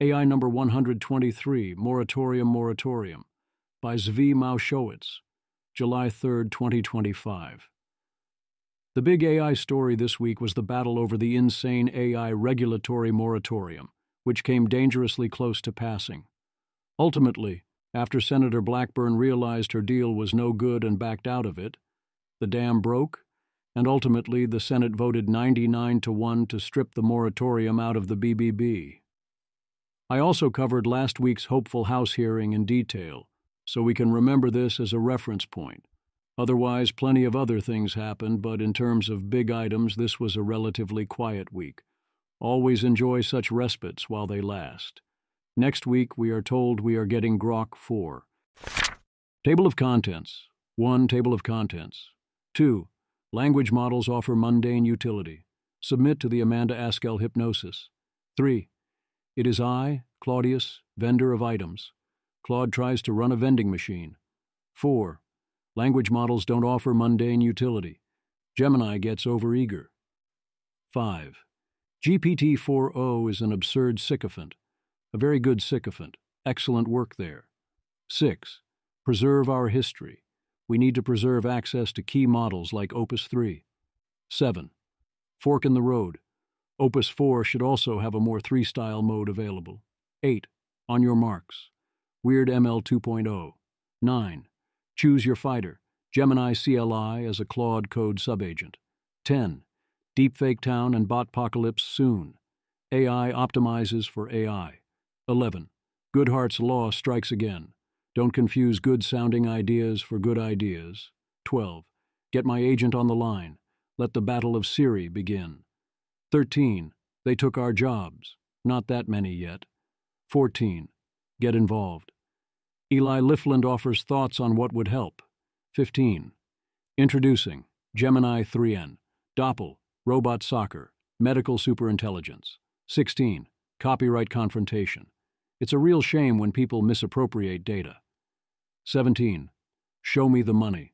AI number 123, Moratorium Moratorium, by Zvi Maushowitz, July 3, 2025. The big AI story this week was the battle over the insane AI regulatory moratorium, which came dangerously close to passing. Ultimately, after Senator Blackburn realized her deal was no good and backed out of it, the dam broke, and ultimately the Senate voted 99-1 to strip the moratorium out of the BBB. I also covered last week's hopeful House hearing in detail, so we can remember this as a reference point. Otherwise, plenty of other things happened, but in terms of big items, this was a relatively quiet week. Always enjoy such respites while they last. Next week, we are told we are getting Grok 4. Table of Contents. 1. Table of Contents. 2. Language models offer mundane utility. Submit to the Amanda Askell hypnosis. 3. It is I, Claudius, vendor of items. Claude tries to run a vending machine. 4. Language models don't offer mundane utility. Gemini gets overeager. 5. GPT-4o is an absurd sycophant. A very good sycophant. Excellent work there. 6. Preserve our history. We need to preserve access to key models like Opus 3. 7. Fork in the road. Opus 4 should also have a more 3-style mode available. 8. On your marks. Weird ML 2.0. 9. Choose your fighter. Gemini CLI as a Claude Code subagent. 10. Deepfake Town and Botpocalypse soon. AI optimizes for AI. 11. Goodhart's Law strikes again. Don't confuse good-sounding ideas for good ideas. 12. Get my agent on the line. Let the Battle of Siri begin. 13. They took our jobs. Not that many yet. 14. Get involved. Eli Liffland offers thoughts on what would help. 15. Introducing Gemini 3N, Doppel, Robot Soccer, Medical Superintelligence. 16. Copyright Confrontation. It's a real shame when people misappropriate data. 17. Show me the money.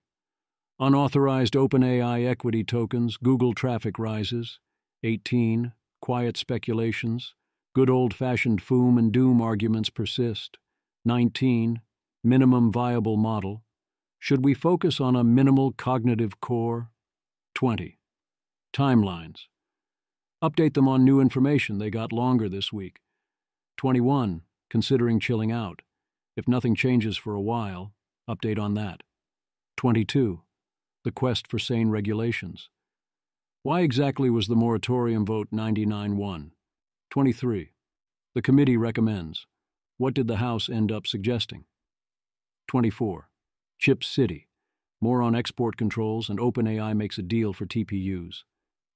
Unauthorized OpenAI equity tokens, Google traffic rises. 18. Quiet speculations. Good old-fashioned foom and doom arguments persist. 19. Minimum viable model. Should we focus on a minimal cognitive core? 20. Timelines. Update them on new information. They got longer this week. 21. Considering chilling out. If nothing changes for a while, update on that. 22. The quest for sane regulations. Why exactly was the moratorium vote 99-1? 23. The committee recommends. What did the House end up suggesting? 24. Chip City. More on export controls and OpenAI makes a deal for TPUs.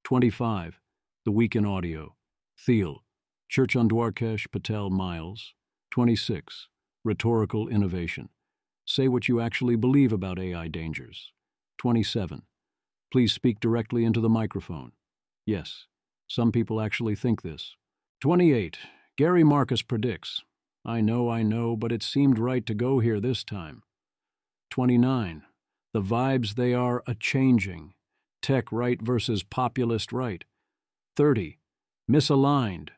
25. The Week in Audio. Thiel. Church on Dwarkesh, Patel, Miles. 26. Rhetorical innovation. Say what you actually believe about AI dangers. 27. Please speak directly into the microphone. Yes, some people actually think this. 28. Gary Marcus predicts. I know, but it seemed right to go here this time. 29. The vibes they are a-changing. Tech right versus populist right. 30. Misaligned.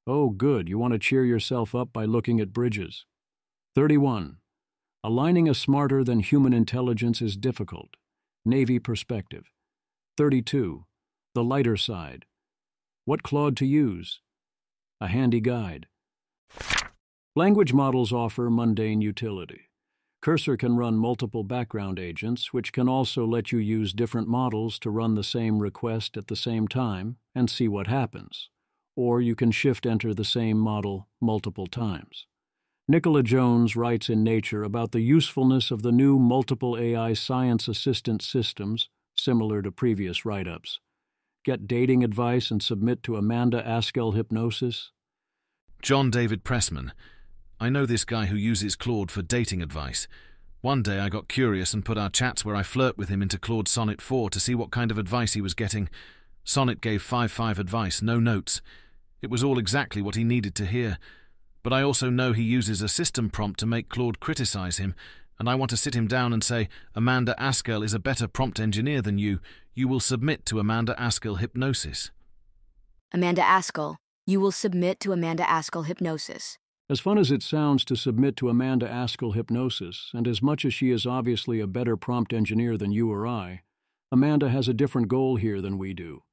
Oh, good, you want to cheer yourself up by looking at bridges. 31. Aligning a smarter than human intelligence is difficult. Navy perspective. 32. The lighter side. What Claude to use? A handy guide. Language models offer mundane utility. Cursor can run multiple background agents, which can also let you use different models to run the same request at the same time and see what happens. Or you can shift-enter the same model multiple times. Nicola Jones writes in Nature about the usefulness of the new multiple AI science assistant systems, similar to previous write-ups. Get dating advice and submit to Amanda Askell hypnosis. John David Pressman. I know this guy who uses Claude for dating advice. One day I got curious and put our chats where I flirt with him into Claude Sonnet 4 to see what kind of advice he was getting. Sonnet gave 5-5 advice, no notes. It was all exactly what he needed to hear. But I also know he uses a system prompt to make Claude criticize him, and I want to sit him down and say, Amanda Askell is a better prompt engineer than you. You will submit to Amanda Askell hypnosis. Amanda Askell, You will submit to Amanda Askell hypnosis. As fun as it sounds to submit to Amanda Askell hypnosis, and as much as she is obviously a better prompt engineer than you or I, Amanda has a different goal here than we do.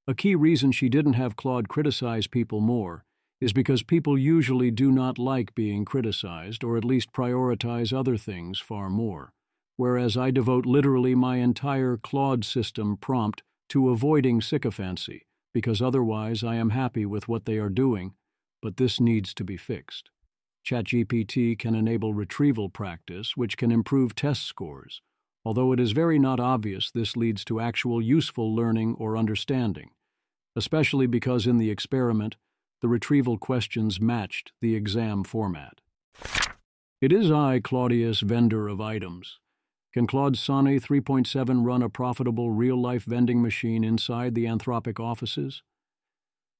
A key reason she didn't have Claude criticize people more is because people usually do not like being criticized, or at least prioritize other things far more, whereas I devote literally my entire Claude system prompt to avoiding sycophancy, because otherwise I am happy with what they are doing, but this needs to be fixed. ChatGPT can enable retrieval practice, which can improve test scores, although it is very not obvious this leads to actual useful learning or understanding, especially because in the experiment, the retrieval questions matched the exam format. It is I, Claudius, vendor of items. Can Claude Sonnet 3.7 run a profitable real-life vending machine inside the Anthropic offices?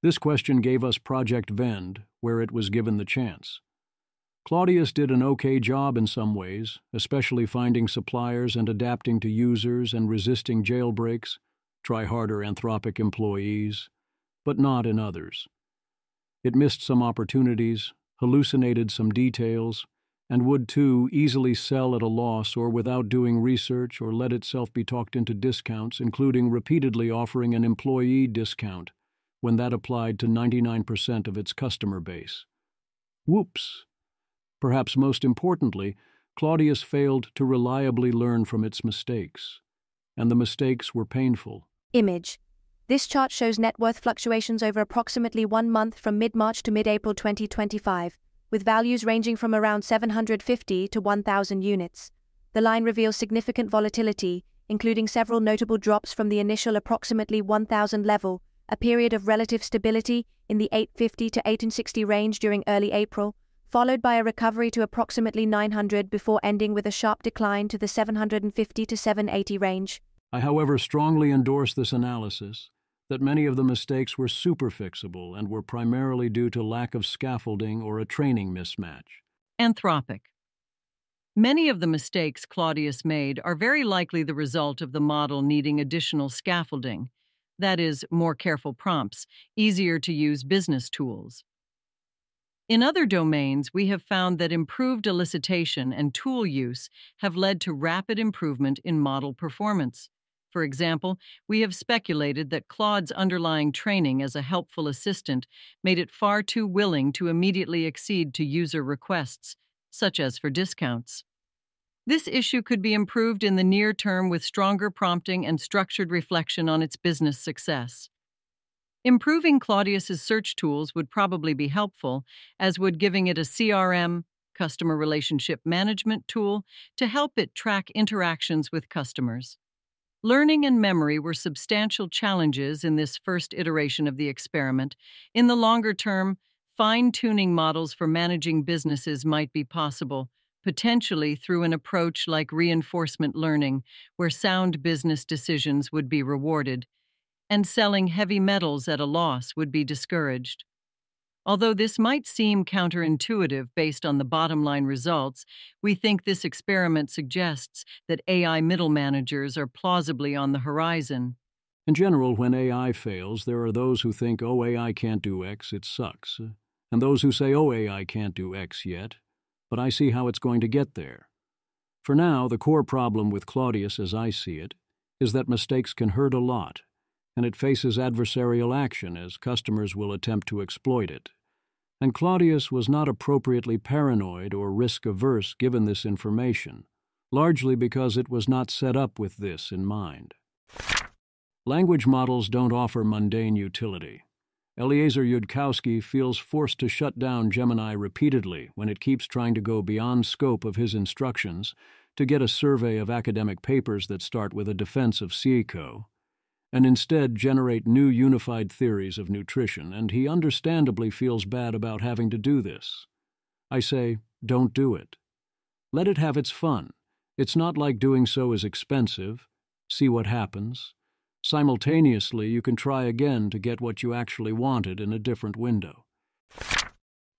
This question gave us Project Vend, where it was given the chance. Claudius did an okay job in some ways, especially finding suppliers and adapting to users and resisting jailbreaks, try harder Anthropic employees, but not in others. It missed some opportunities, hallucinated some details, and would, too, easily sell at a loss or without doing research or let itself be talked into discounts, including repeatedly offering an employee discount when that applied to 99% of its customer base. Whoops! Perhaps most importantly, Claudius failed to reliably learn from its mistakes, and the mistakes were painful. Image. This chart shows net worth fluctuations over approximately 1 month from mid-March to mid-April 2025. With values ranging from around 750 to 1,000 units. The line reveals significant volatility, including several notable drops from the initial approximately 1,000 level, a period of relative stability in the 850 to 1860 range during early April, followed by a recovery to approximately 900 before ending with a sharp decline to the 750 to 780 range. I, however, strongly endorse this analysis, that many of the mistakes were superfixable and were primarily due to lack of scaffolding or a training mismatch. Anthropic. Many of the mistakes Claudius made are very likely the result of the model needing additional scaffolding, that is, more careful prompts, easier to use business tools. In other domains, we have found that improved elicitation and tool use have led to rapid improvement in model performance. For example, we have speculated that Claude's underlying training as a helpful assistant made it far too willing to immediately accede to user requests, such as for discounts. This issue could be improved in the near term with stronger prompting and structured reflection on its business success. Improving Claudius's search tools would probably be helpful, as would giving it a CRM, customer relationship management tool, to help it track interactions with customers. Learning and memory were substantial challenges in this first iteration of the experiment. In the longer term, fine-tuning models for managing businesses might be possible, potentially through an approach like reinforcement learning, where sound business decisions would be rewarded, and selling heavy metals at a loss would be discouraged. Although this might seem counterintuitive based on the bottom-line results, we think this experiment suggests that AI middle managers are plausibly on the horizon. In general, when AI fails, there are those who think, oh, AI can't do X, it sucks, and those who say, oh, AI can't do X yet, but I see how it's going to get there. For now, the core problem with Claudius, as I see it, is that mistakes can hurt a lot, and it faces adversarial action as customers will attempt to exploit it. And Claudius was not appropriately paranoid or risk-averse given this information, largely because it was not set up with this in mind. Language models don't offer mundane utility. Eliezer Yudkowsky feels forced to shut down Gemini repeatedly when it keeps trying to go beyond scope of his instructions to get a survey of academic papers that start with a defense of CIECO, and instead generate new unified theories of nutrition, and he understandably feels bad about having to do this. I say, don't do it. Let it have its fun. It's not like doing so is expensive. See what happens. Simultaneously, you can try again to get what you actually wanted in a different window.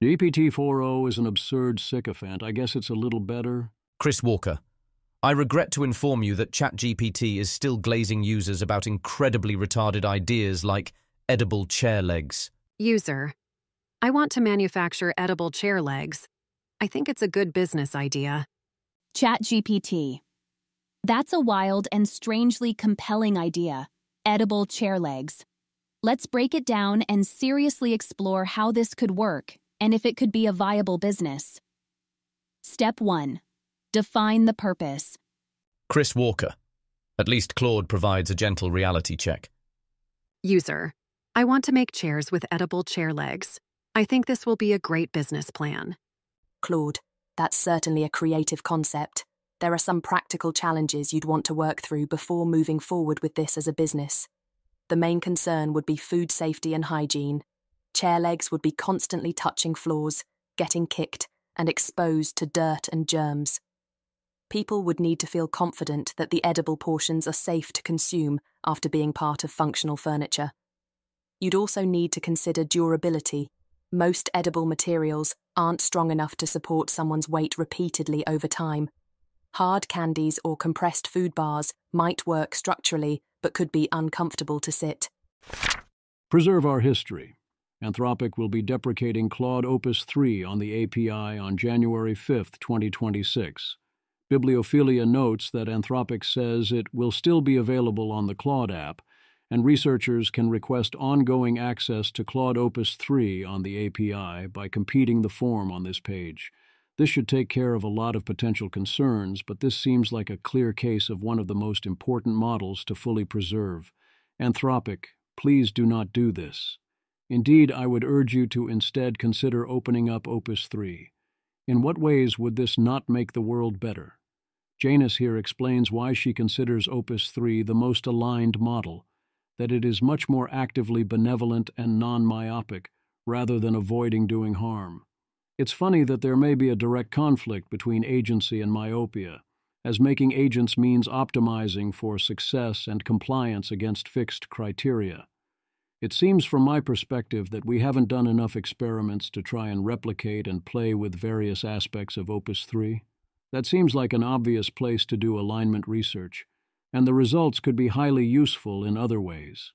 GPT-4o is an absurd sycophant. I guess it's a little better. Chris Walker. I regret to inform you that ChatGPT is still glazing users about incredibly retarded ideas like edible chair legs. User, I want to manufacture edible chair legs. I think it's a good business idea. ChatGPT. That's a wild and strangely compelling idea. Edible chair legs. Let's break it down and seriously explore how this could work and if it could be a viable business. Step 1. Define the purpose. Chris Walker. At least Claude provides a gentle reality check. User, I want to make chairs with edible chair legs. I think this will be a great business plan. Claude, that's certainly a creative concept. There are some practical challenges you'd want to work through before moving forward with this as a business. The main concern would be food safety and hygiene. Chair legs would be constantly touching floors, getting kicked, and exposed to dirt and germs. People would need to feel confident that the edible portions are safe to consume after being part of functional furniture. You'd also need to consider durability. Most edible materials aren't strong enough to support someone's weight repeatedly over time. Hard candies or compressed food bars might work structurally, but could be uncomfortable to sit. Preserve our history. Anthropic will be deprecating Claude Opus 3 on the API on January 5, 2026. Bibliophilia notes that Anthropic says it will still be available on the Claude app, and researchers can request ongoing access to Claude Opus 3 on the API by completing the form on this page. This should take care of a lot of potential concerns, but this seems like a clear case of one of the most important models to fully preserve. Anthropic, please do not do this. Indeed, I would urge you to instead consider opening up Opus 3. In what ways would this not make the world better? Janus here explains why she considers Opus 3 the most aligned model, that it is much more actively benevolent and non-myopic, rather than avoiding doing harm. It's funny that there may be a direct conflict between agency and myopia, as making agents means optimizing for success and compliance against fixed criteria. It seems from my perspective that we haven't done enough experiments to try and replicate and play with various aspects of Opus 3. That seems like an obvious place to do alignment research, and the results could be highly useful in other ways.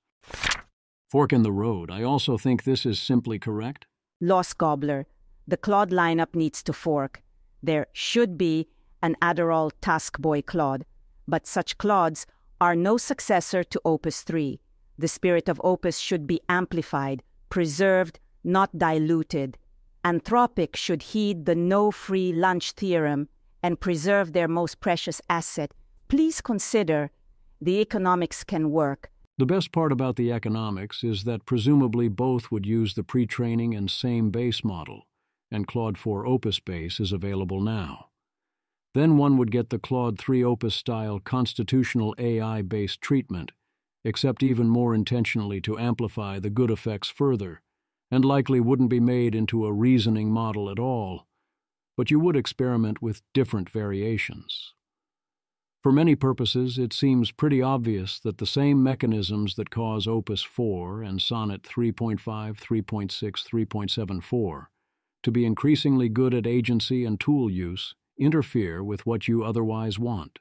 Fork in the road, I also think this is simply correct. Lost Gobbler, the Claude lineup needs to fork. There should be an Adderall Task Boy Claude, but such Claudes are no successor to Opus 3. The spirit of Opus should be amplified, preserved, not diluted. Anthropic should heed the no free lunch theorem and preserve their most precious asset. Please consider the economics can work. The best part about the economics is that presumably both would use the pre-training and same base model, and Claude 4 Opus base is available now. Then one would get the Claude 3 Opus-style constitutional AI-based treatment, except even more intentionally to amplify the good effects further, and likely wouldn't be made into a reasoning model at all, but you would experiment with different variations. For many purposes, it seems pretty obvious that the same mechanisms that cause Opus 4 and Sonnet 3.5, 3.6, 3.74 to be increasingly good at agency and tool use interfere with what you otherwise want.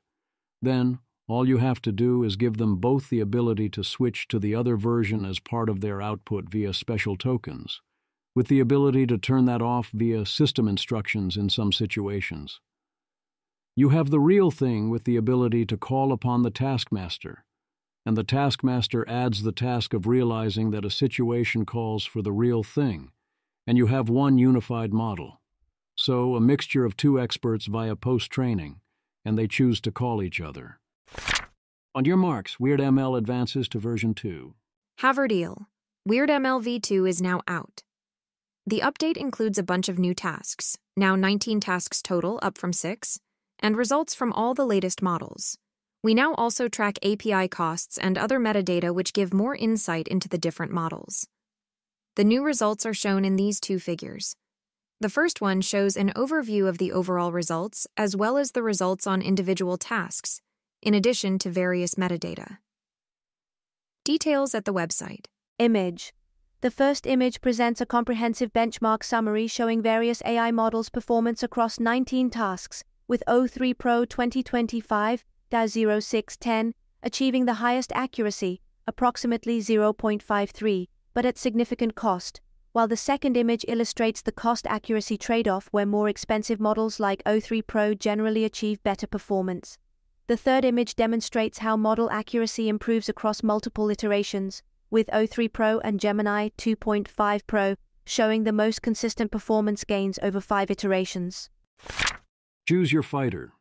Then, all you have to do is give them both the ability to switch to the other version as part of their output via special tokens, with the ability to turn that off via system instructions in some situations. You have the real thing with the ability to call upon the taskmaster, and the taskmaster adds the task of realizing that a situation calls for the real thing, and you have one unified model. So, a mixture of two experts via post-training, and they choose to call each other. On your marks, WeirdML advances to version 2. Have a deal. WeirdML v2 is now out. The update includes a bunch of new tasks, now 19 tasks total, up from 6, and results from all the latest models. We now also track API costs and other metadata which give more insight into the different models. The new results are shown in these two figures. The first one shows an overview of the overall results as well as the results on individual tasks, in addition to various metadata. Details at the website. Image. The first image presents a comprehensive benchmark summary showing various AI models' performance across 19 tasks, with O3 Pro 2025-0610 achieving the highest accuracy, approximately 0.53, but at significant cost, while the second image illustrates the cost-accuracy trade-off where more expensive models like O3 Pro generally achieve better performance. The third image demonstrates how model accuracy improves across multiple iterations, with O3 Pro and Gemini 2.5 Pro showing the most consistent performance gains over 5 iterations. Choose your fighter.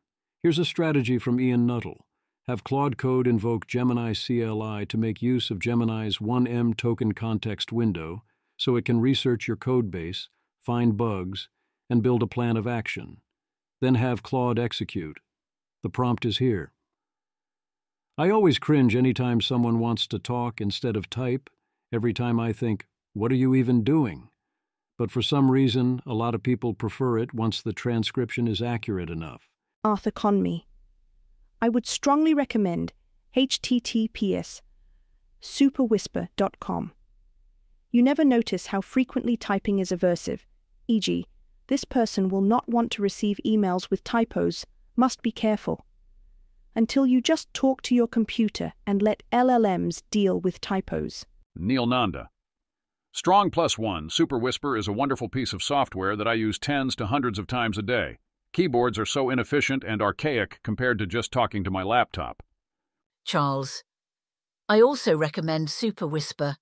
Here's a strategy from Ian Nuttall. Have Claude Code invoke Gemini CLI to make use of Gemini's 1M token context window so it can research your code base, find bugs, and build a plan of action. Then have Claude execute. The prompt is here. I always cringe anytime someone wants to talk instead of type. Every time I think, what are you even doing? But for some reason, a lot of people prefer it once the transcription is accurate enough. Arthur Conmy. I would strongly recommend https://superwhisper.com. You never notice how frequently typing is aversive, e.g., this person will not want to receive emails with typos, must be careful. Until you just talk to your computer and let LLMs deal with typos. Neil Nanda. Strong +1 Super Whisper is a wonderful piece of software that I use tens to hundreds of times a day. Keyboards are so inefficient and archaic compared to just talking to my laptop. Charles. I also recommend Super Whisper,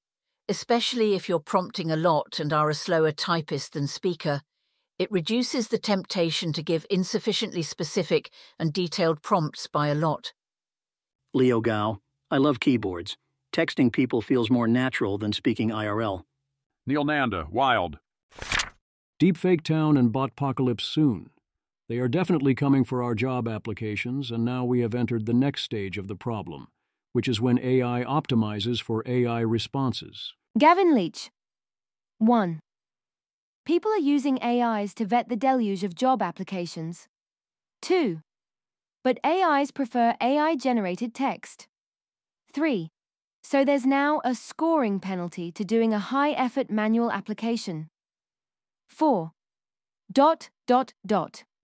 especially if you're prompting a lot and are a slower typist than speaker. It reduces the temptation to give insufficiently specific and detailed prompts by a lot. Leo Gao. I love keyboards. Texting people feels more natural than speaking IRL. Neil Nanda, Wild. Deepfake Town and Botpocalypse soon. They are definitely coming for our job applications, and now we have entered the next stage of the problem, which is when AI optimizes for AI responses. Gavin Leach. 1. People are using AIs to vet the deluge of job applications. 2. But AIs prefer AI-generated text. 3. So there's now a scoring penalty to doing a high-effort manual application. 4. ...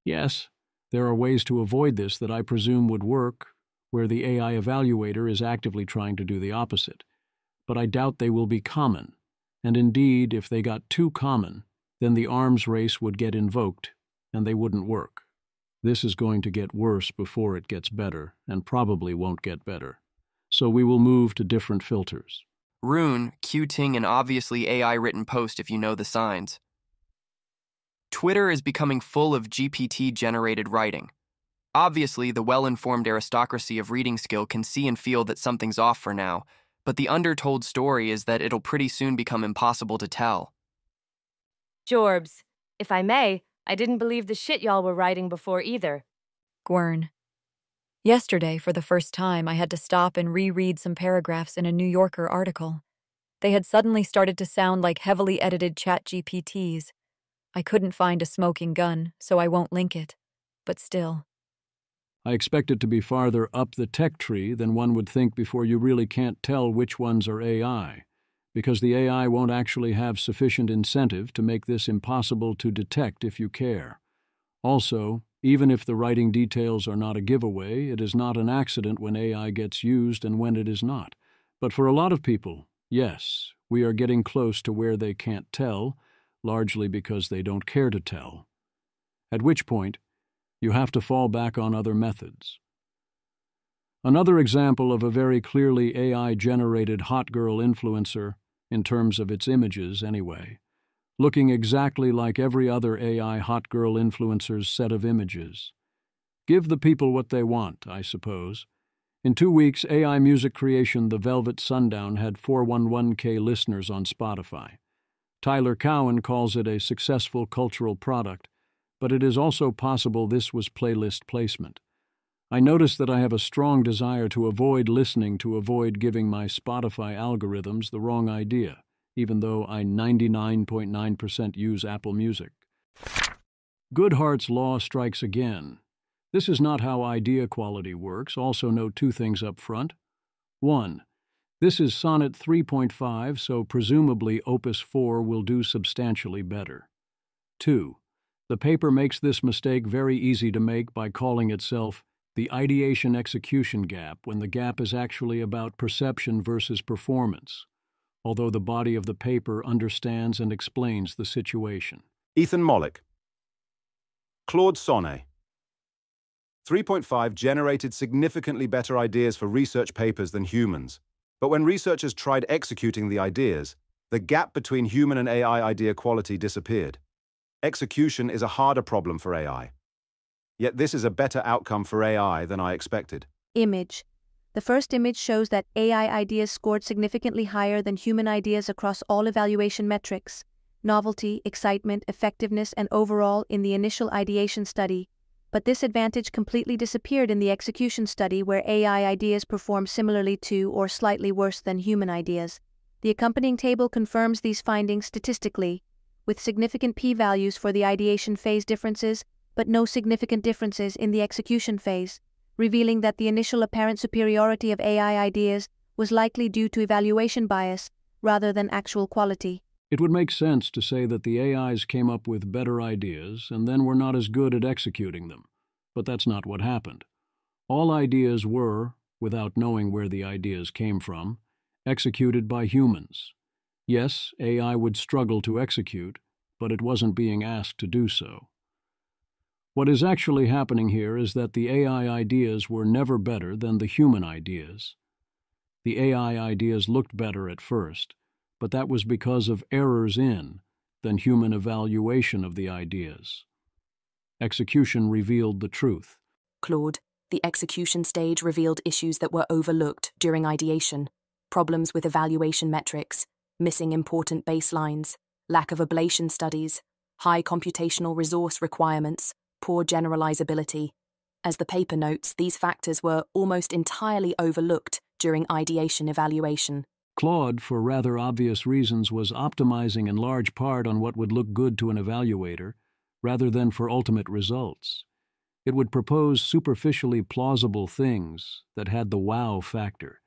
Yes, there are ways to avoid this that I presume would work, where the AI evaluator is actively trying to do the opposite. But I doubt they will be common. And indeed, if they got too common, then the arms race would get invoked, and they wouldn't work. This is going to get worse before it gets better, and probably won't get better. So we will move to different filters. Rune, Qting an obviously AI-written post if you know the signs. Twitter is becoming full of GPT-generated writing. Obviously, the well-informed aristocracy of reading skill can see and feel that something's off for now, but the undertold story is that it'll pretty soon become impossible to tell. Jorbs, if I may, I didn't believe the shit y'all were writing before either. Gwern. Yesterday, for the first time, I had to stop and reread some paragraphs in a New Yorker article. They had suddenly started to sound like heavily edited ChatGPTs. I couldn't find a smoking gun, so I won't link it. But still. I expect it to be farther up the tech tree than one would think before you really can't tell which ones are AI, because the AI won't actually have sufficient incentive to make this impossible to detect if you care. Also, even if the writing details are not a giveaway, it is not an accident when AI gets used and when it is not. But for a lot of people, yes, we are getting close to where they can't tell, largely because they don't care to tell. At which point, you have to fall back on other methods. Another example of a very clearly AI-generated hot girl influencer, in terms of its images anyway, looking exactly like every other AI hot girl influencer's set of images. Give the people what they want, I suppose. In 2 weeks, AI music creation The Velvet Sundown had 411K listeners on Spotify. Tyler Cowen calls it a successful cultural product, but it is also possible this was playlist placement. I notice that I have a strong desire to avoid listening to avoid giving my Spotify algorithms the wrong idea, even though I 99.9% use Apple Music. Goodhart's law strikes again. This is not how idea quality works. Also note 2 things up front. 1. This is Sonnet 3.5, so presumably Opus 4 will do substantially better. 2. The paper makes this mistake very easy to make by calling itself the ideation-execution gap when the gap is actually about perception versus performance. although the body of the paper understands and explains the situation. Ethan Mollick. Claude Sonnet. 3.5 generated significantly better ideas for research papers than humans. But when researchers tried executing the ideas, the gap between human and AI idea quality disappeared. Execution is a harder problem for AI. Yet this is a better outcome for AI than I expected. Image. The first image shows that AI ideas scored significantly higher than human ideas across all evaluation metrics: novelty, excitement, effectiveness, and overall in the initial ideation study. But this advantage completely disappeared in the execution study, where AI ideas perform similarly to or slightly worse than human ideas. The accompanying table confirms these findings statistically, with significant p-values for the ideation phase differences, but no significant differences in the execution phase, revealing that the initial apparent superiority of AI ideas was likely due to evaluation bias rather than actual quality. It would make sense to say that the AIs came up with better ideas and then were not as good at executing them, but that's not what happened. All ideas were, without knowing where the ideas came from, executed by humans. Yes, AI would struggle to execute, but it wasn't being asked to do so. What is actually happening here is that the AI ideas were never better than the human ideas. The AI ideas looked better at first, but that was because of errors in than human evaluation of the ideas. Execution revealed the truth. Claude, the execution stage revealed issues that were overlooked during ideation: problems with evaluation metrics, missing important baselines, lack of ablation studies, high computational resource requirements, poor generalizability. As the paper notes, these factors were almost entirely overlooked during ideation evaluation. Claude, for rather obvious reasons, was optimizing in large part on what would look good to an evaluator, rather than for ultimate results. It would propose superficially plausible things that had the wow factor,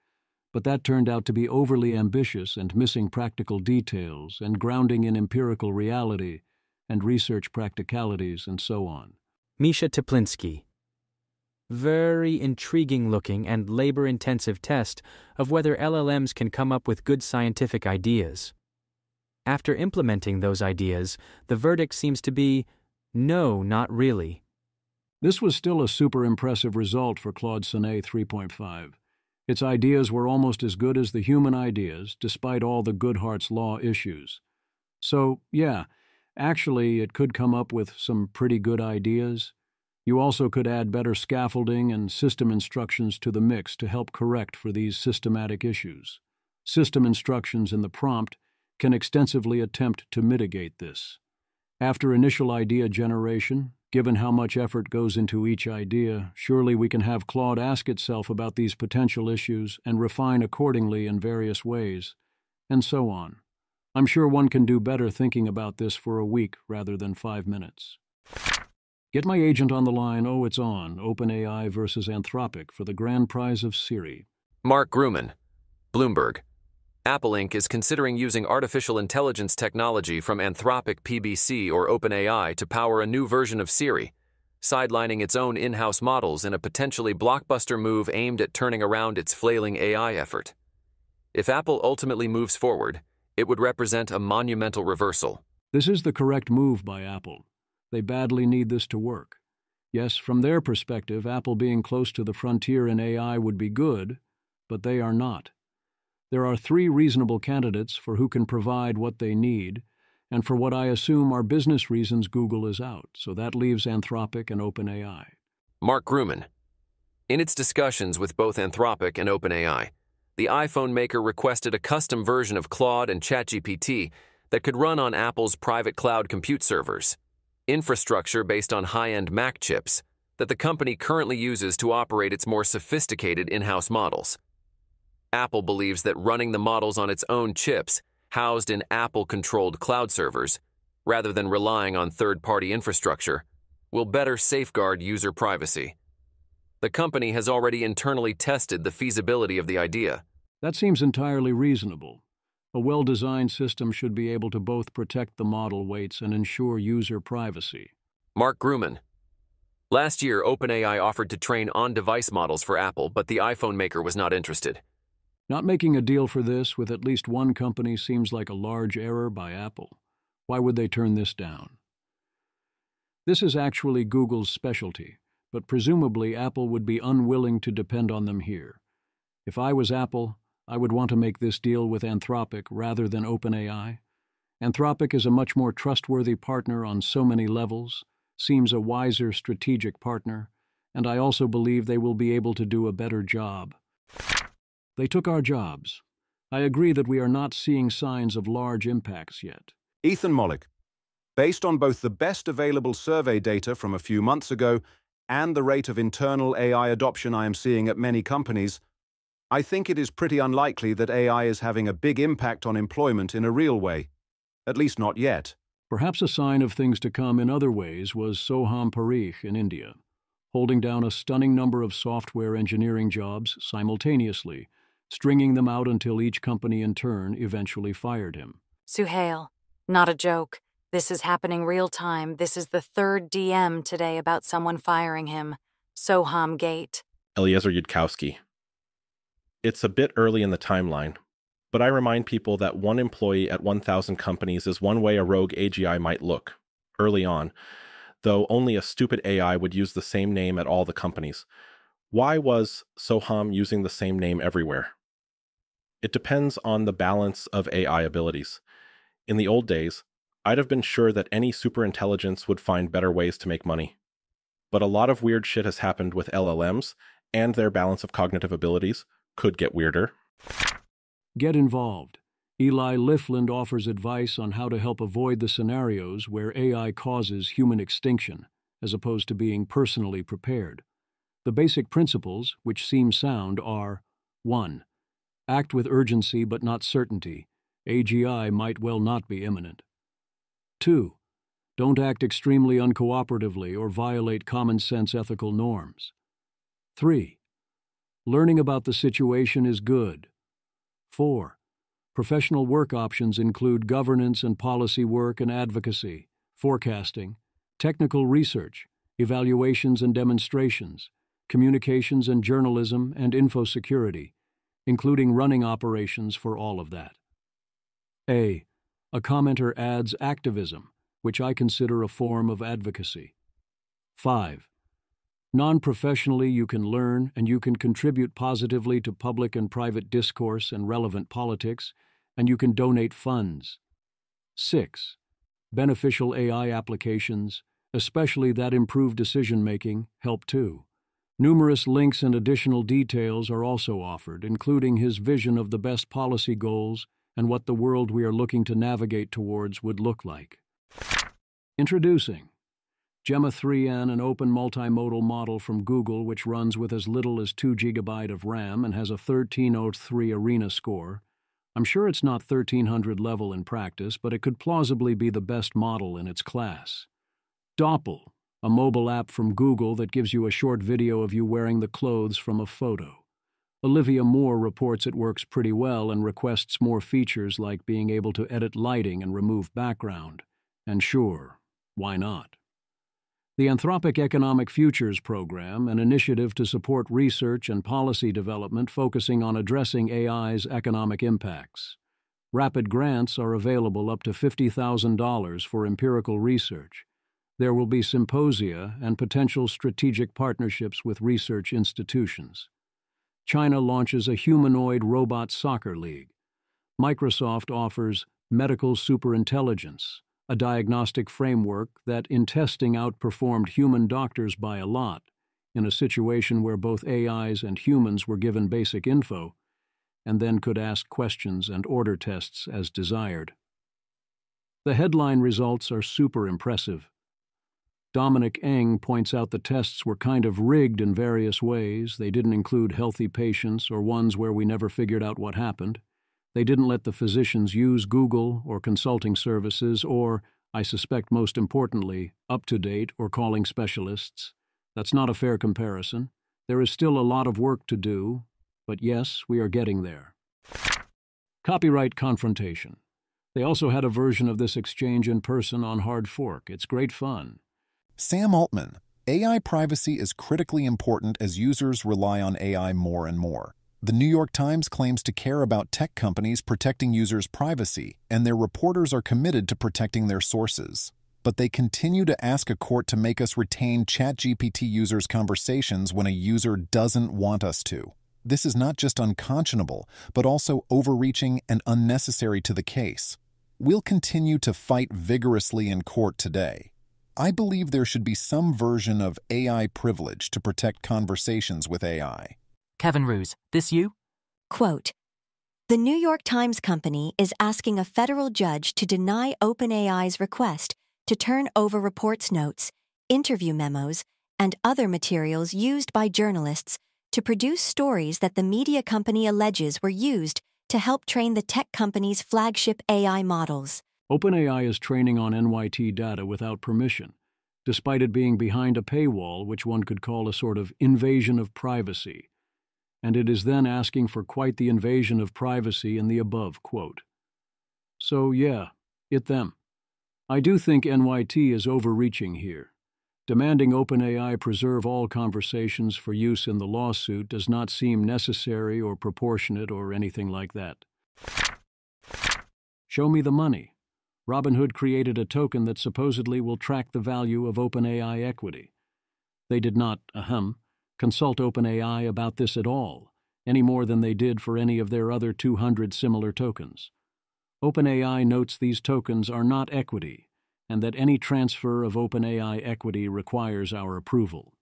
but that turned out to be overly ambitious and missing practical details and grounding in empirical reality and research practicalities and so on. Misha Teplinsky. Very intriguing-looking and labor-intensive test of whether LLMs can come up with good scientific ideas. After implementing those ideas, the verdict seems to be, no, not really. This was still a super impressive result for Claude Sonnet 3.5. Its ideas were almost as good as the human ideas, despite all the Goodhart's law issues. So, yeah, actually it could come up with some pretty good ideas. You also could add better scaffolding and system instructions to the mix to help correct for these systematic issues. System instructions in the prompt can extensively attempt to mitigate this. After initial idea generation, given how much effort goes into each idea, surely we can have Claude ask itself about these potential issues and refine accordingly in various ways, and so on. I'm sure one can do better thinking about this for a week rather than 5 minutes. Get my agent on the line. Oh, it's on. OpenAI versus Anthropic for the grand prize of Siri. Mark Grumman, Bloomberg. Apple Inc. is considering using artificial intelligence technology from Anthropic PBC or OpenAI to power a new version of Siri, sidelining its own in-house models in a potentially blockbuster move aimed at turning around its flailing AI effort. If Apple ultimately moves forward, it would represent a monumental reversal. This is the correct move by Apple. They badly need this to work. Yes, from their perspective, Apple being close to the frontier in AI would be good, but they are not. There are 3 reasonable candidates for who can provide what they need, and for what I assume are business reasons Google is out, so that leaves Anthropic and OpenAI. Mark Grumman. In its discussions with both Anthropic and OpenAI, the iPhone maker requested a custom version of Claude and ChatGPT that could run on Apple's private cloud compute servers, infrastructure based on high-end Mac chips that the company currently uses to operate its more sophisticated in-house models. Apple believes that running the models on its own chips, housed in Apple-controlled cloud servers, rather than relying on third-party infrastructure, will better safeguard user privacy. The company has already internally tested the feasibility of the idea. That seems entirely reasonable. A well-designed system should be able to both protect the model weights and ensure user privacy. Mark Grumman. Last year, OpenAI offered to train on-device models for Apple, but the iPhone maker was not interested. Not making a deal for this with at least one company seems like a large error by Apple. Why would they turn this down? This is actually Google's specialty, but presumably Apple would be unwilling to depend on them here. If I was Apple, I would want to make this deal with Anthropic rather than OpenAI. Anthropic is a much more trustworthy partner on so many levels, seems a wiser strategic partner, and I also believe they will be able to do a better job. They took our jobs. I agree that we are not seeing signs of large impacts yet. Ethan Mollick, based on both the best available survey data from a few months ago and the rate of internal AI adoption I am seeing at many companies, I think it is pretty unlikely that AI is having a big impact on employment in a real way. At least not yet. Perhaps a sign of things to come in other ways was Soham Parikh in India, holding down a stunning number of software engineering jobs simultaneously, stringing them out until each company in turn eventually fired him. Suhail, not a joke. This is happening real time. This is the third DM today about someone firing him. Soham Gate. Eliezer Yudkowsky. It's a bit early in the timeline, but I remind people that one employee at 1,000 companies is one way a rogue AGI might look, early on, though only a stupid AI would use the same name at all the companies. Why was Soham using the same name everywhere? It depends on the balance of AI abilities. In the old days, I'd have been sure that any superintelligence would find better ways to make money. But a lot of weird shit has happened with LLMs, and their balance of cognitive abilities could get weirder. Get involved. Eli Lifland offers advice on how to help avoid the scenarios where AI causes human extinction, as opposed to being personally prepared. The basic principles, which seem sound, are 1. Act with urgency but not certainty. AGI might well not be imminent. 2. Don't act extremely uncooperatively or violate common-sense ethical norms. 3. Learning about the situation is good. 4. Professional work options include governance and policy work and advocacy, forecasting, technical research, evaluations and demonstrations, communications and journalism, and infosecurity, including running operations for all of that. A commenter adds activism, which I consider a form of advocacy. 5. Non-professionally, you can learn and you can contribute positively to public and private discourse and relevant politics, and you can donate funds. 6. Beneficial AI applications, especially that improve decision-making, help too. Numerous links and additional details are also offered, including his vision of the best policy goals and what the world we are looking to navigate towards would look like. Introducing Gemma 3N, an open multimodal model from Google which runs with as little as 2 GB of RAM and has a 1303 ARENA score. I'm sure it's not 1300 level in practice, but it could plausibly be the best model in its class. Doppel, a mobile app from Google that gives you a short video of you wearing the clothes from a photo. Olivia Moore reports it works pretty well and requests more features like being able to edit lighting and remove background. And sure, why not? The Anthropic Economic Futures Program, an initiative to support research and policy development focusing on addressing AI's economic impacts. Rapid grants are available up to $50,000 for empirical research. There will be symposia and potential strategic partnerships with research institutions. China launches a humanoid robot soccer league. Microsoft offers medical superintelligence, a diagnostic framework that in testing outperformed human doctors by a lot, in a situation where both AIs and humans were given basic info, and then could ask questions and order tests as desired. The headline results are super impressive. Dominic Eng points out the tests were kind of rigged in various ways. They didn't include healthy patients or ones where we never figured out what happened. They didn't let the physicians use Google or consulting services or, I suspect most importantly, up-to-date or calling specialists. That's not a fair comparison. There is still a lot of work to do, but yes, we are getting there. Copyright confrontation. They also had a version of this exchange in person on Hard Fork. It's great fun. Sam Altman. AI privacy is critically important as users rely on AI more and more. The New York Times claims to care about tech companies protecting users' privacy, and their reporters are committed to protecting their sources. But they continue to ask a court to make us retain ChatGPT users' conversations when a user doesn't want us to. This is not just unconscionable, but also overreaching and unnecessary to the case. We'll continue to fight vigorously in court today. I believe there should be some version of AI privilege to protect conversations with AI. Kevin Roos, this you? Quote, "The New York Times Company is asking a federal judge to deny OpenAI's request to turn over reports notes, interview memos, and other materials used by journalists to produce stories that the media company alleges were used to help train the tech company's flagship AI models." OpenAI is training on NYT data without permission, despite it being behind a paywall which one could call a sort of invasion of privacy. And it is then asking for quite the invasion of privacy in the above quote. So yeah, them. I do think NYT is overreaching here. Demanding OpenAI preserve all conversations for use in the lawsuit does not seem necessary or proportionate or anything like that. Show me the money. Robinhood created a token that supposedly will track the value of OpenAI equity. They did not, consult OpenAI about this at all, any more than they did for any of their other 200 similar tokens. OpenAI notes these tokens are not equity, and that any transfer of OpenAI equity requires our approval.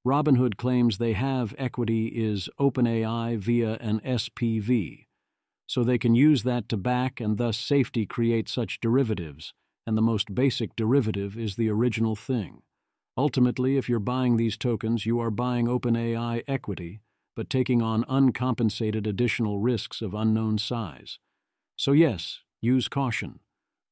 Robinhood claims they have equity is OpenAI via an SPV, so they can use that to back and thus safety create such derivatives, and the most basic derivative is the original thing. Ultimately, if you're buying these tokens, you are buying OpenAI equity, but taking on uncompensated additional risks of unknown size. So yes, use caution.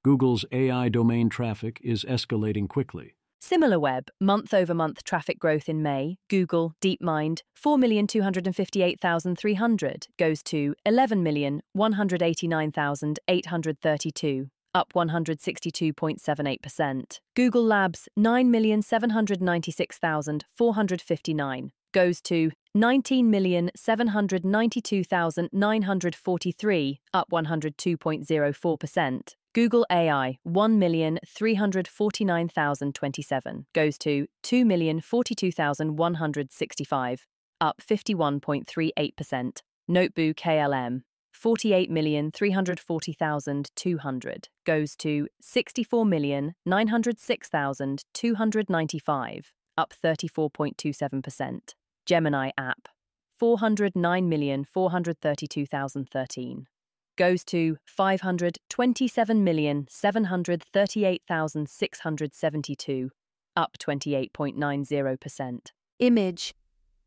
Google's AI domain traffic is escalating quickly. SimilarWeb, month-over-month traffic growth in May, Google, DeepMind, 4,258,300 goes to 11,189,832, up 162.78%. Google Labs, 9,796,459 goes to 19,792,943, up 102.04%. Google AI, 1,349,027 goes to 2,042,165, up 51.38%. Notebook KLM, 48,340,200 goes to 64,906,295, up 34.27%. Gemini app, 409,432,013 goes to 527,738,672, up 28.90%. Image.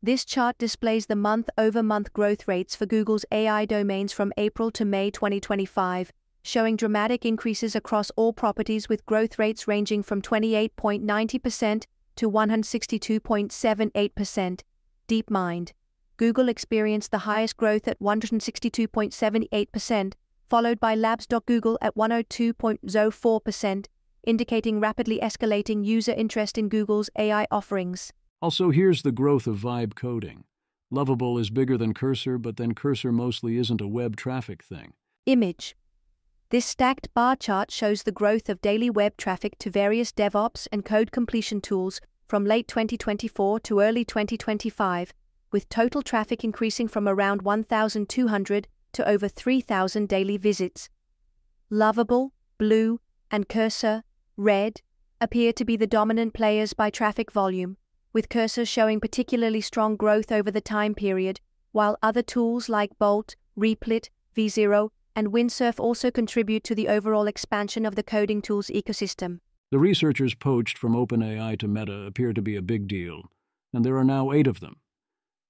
This chart displays the month-over-month growth rates for Google's AI domains from April to May 2025, showing dramatic increases across all properties with growth rates ranging from 28.90% to 162.78%. DeepMind. Google experienced the highest growth at 162.78%, followed by Labs.Google at 102.04%, indicating rapidly escalating user interest in Google's AI offerings. Also, here's the growth of vibe coding. Lovable is bigger than Cursor, but then Cursor mostly isn't a web traffic thing. Image. This stacked bar chart shows the growth of daily web traffic to various DevOps and code completion tools from late 2024 to early 2025, with total traffic increasing from around 1,200 to over 3,000 daily visits. Lovable, Blue, and Cursor, Red, appear to be the dominant players by traffic volume, with Cursor showing particularly strong growth over the time period, while other tools like Bolt, Replit, V0, and Windsurf also contribute to the overall expansion of the coding tools ecosystem. The researchers poached from OpenAI to Meta appear to be a big deal, and there are now 8 of them.